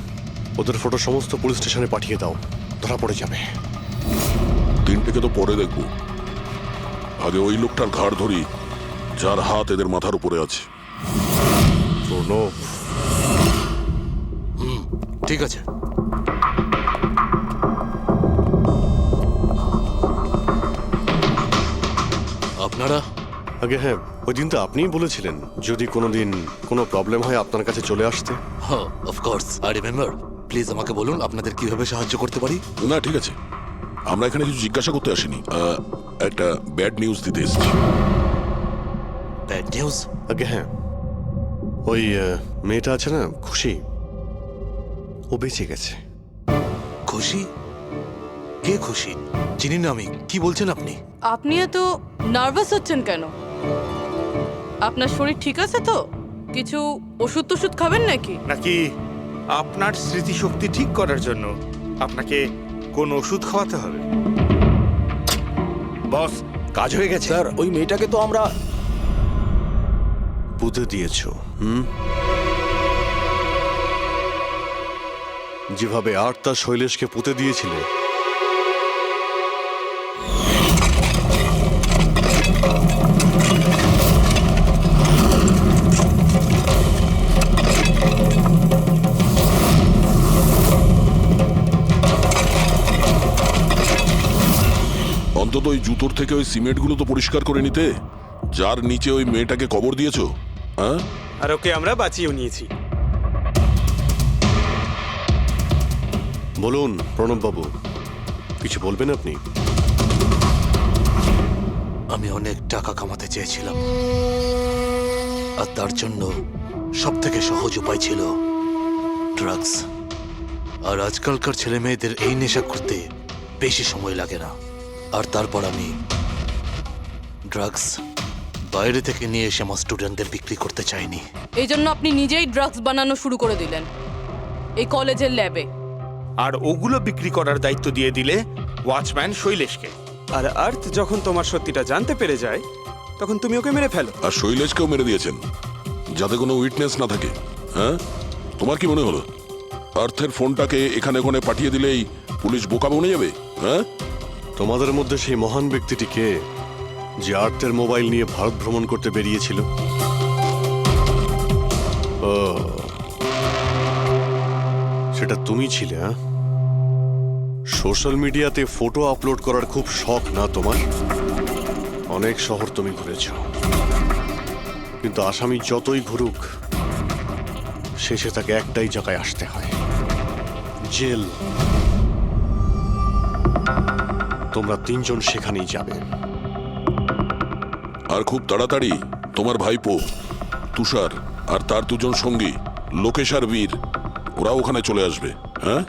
E: ওদের ফটো সমস্ত পুলিশ স্টেশনে পাঠিয়ে দাও, ধরা পড়ে যাবে।
A: 3টেকে তো পরে দেখবো, আগে ওই লোকটার ঘাড় ধরি যার হাত এদের মাথার উপরে আছে।
E: প্রণব।
J: ঠিক আছে। আপনারা?
E: আগে হ্যাঁ, ওই দিন তো আপনিই বলেছিলেন যদি কোনোদিন কোনো প্রবলেম হয় আপনার কাছে চলে আসতে।
J: হ্যাঁ, অফকোর্স আই রিমেম্বার। প্লিজ আমাকে বলুন আপনাদের কিভাবে সাহায্য করতে পারি।
A: না ঠিক আছে, আমরা এখানে কিছু জিজ্ঞাসা করতে আসিনি, একটা ব্যাড নিউজ দিতে এসেছি।
J: Bad news?
E: আগে হ্যাঁ, ওই মেয়েটা আছে না খুশি, ও বেঁচে গেছে।
J: খুশি? কে খুশি? চিনি না আমি। কি বলছেন আপনি?
B: আপনি এত নার্ভাস হচ্ছেন কেন? আপনার শরীর ঠিক আছে তো? কিছু ওষুধ টষুধ খাবেন নাকি?
K: নাকি আপনার স্মৃতিশক্তি ঠিক করার জন্য আপনাকে কোন ওষুধ খাওয়াতে হবে? বস, কাজ হয়ে গেছে।
F: স্যার ওই মেয়েটাকে তো আমরা
E: পুঁতে দিয়েছো। যেভাবে আর্তা শৈলেশকে পুঁতে দিয়েছিলে,
A: অন্তত ওই জুতোর থেকে ওই সিমেন্টগুলো তো পরিষ্কার করে নিতে, যার নিচে ওই মেয়েটাকে কবর দিয়েছো। হ্যাঁ,
N: আর ওকে আমরা বাঁচিয়েও নিয়েছি।
E: বলুন প্রণব বাবু, কিছু বলবেন আপনি?
J: আমি অনেক টাকা কামাতে চেয়েছিলাম, আর তার জন্য সব থেকে সহজ উপায় ছিল ড্রাগস। আর আজকালকার ছেলে মেয়েদের এই নেশা করতে বেশি সময় লাগে না। আর তারপর আমি ড্রাগস বাইরে থেকে নিয়ে এসে আমার স্টুডেন্টদের বিক্রি করতে চাইনি।
B: এই জন্য আপনি নিজেই ড্রাগস বানানো শুরু করে দিলেন এই কলেজের ল্যাবে।
K: আর ওগুলো বিক্রি করার দায়িত্ব দিয়ে দিলে ওয়াচম্যান শৈলেশকে।
N: আর আর্থ যখন তোমার সত্যিটা জানতে পেরে যায় তখন তুমি ওকে মেরে ফেলো।
A: আর শৈলেশকেও মেরে দিয়েছেন যাতে কোনো উইটনেস না থাকে। হ্যাঁ, তোমার কি মনে হলো আর্থের ফোনটাকে এখানে ওখানে পাঠিয়ে দিলেই পুলিশ বোকা বনে যাবে? হ্যাঁ,
E: তোমাদের মধ্যে সেই মহান ব্যক্তিটি কে যে আর্থের মোবাইল নিয়ে ভারত ভ্রমণ করতে বেরিয়েছিল? ও, সেটা তুমি ছিলে? হ্যাঁ, সোশ্যাল মিডিয়াতে ফটো আপলোড করার খুব শখ না তোমার? অনেক শহর তুমি ঘুরেছ, কিন্তু আসামি যতই ঘুরুক শেষে তাকে একটাই জায়গায় আসতে হয়, জেল। তোমরা তিনজন সেখানেই যাবে।
A: আর খুব তাড়াতাড়ি তোমার ভাইপো তুষার আর তার দুজন সঙ্গী লোকেশ আর বীর ওরা ওখানে চলে আসবে। হ্যাঁ,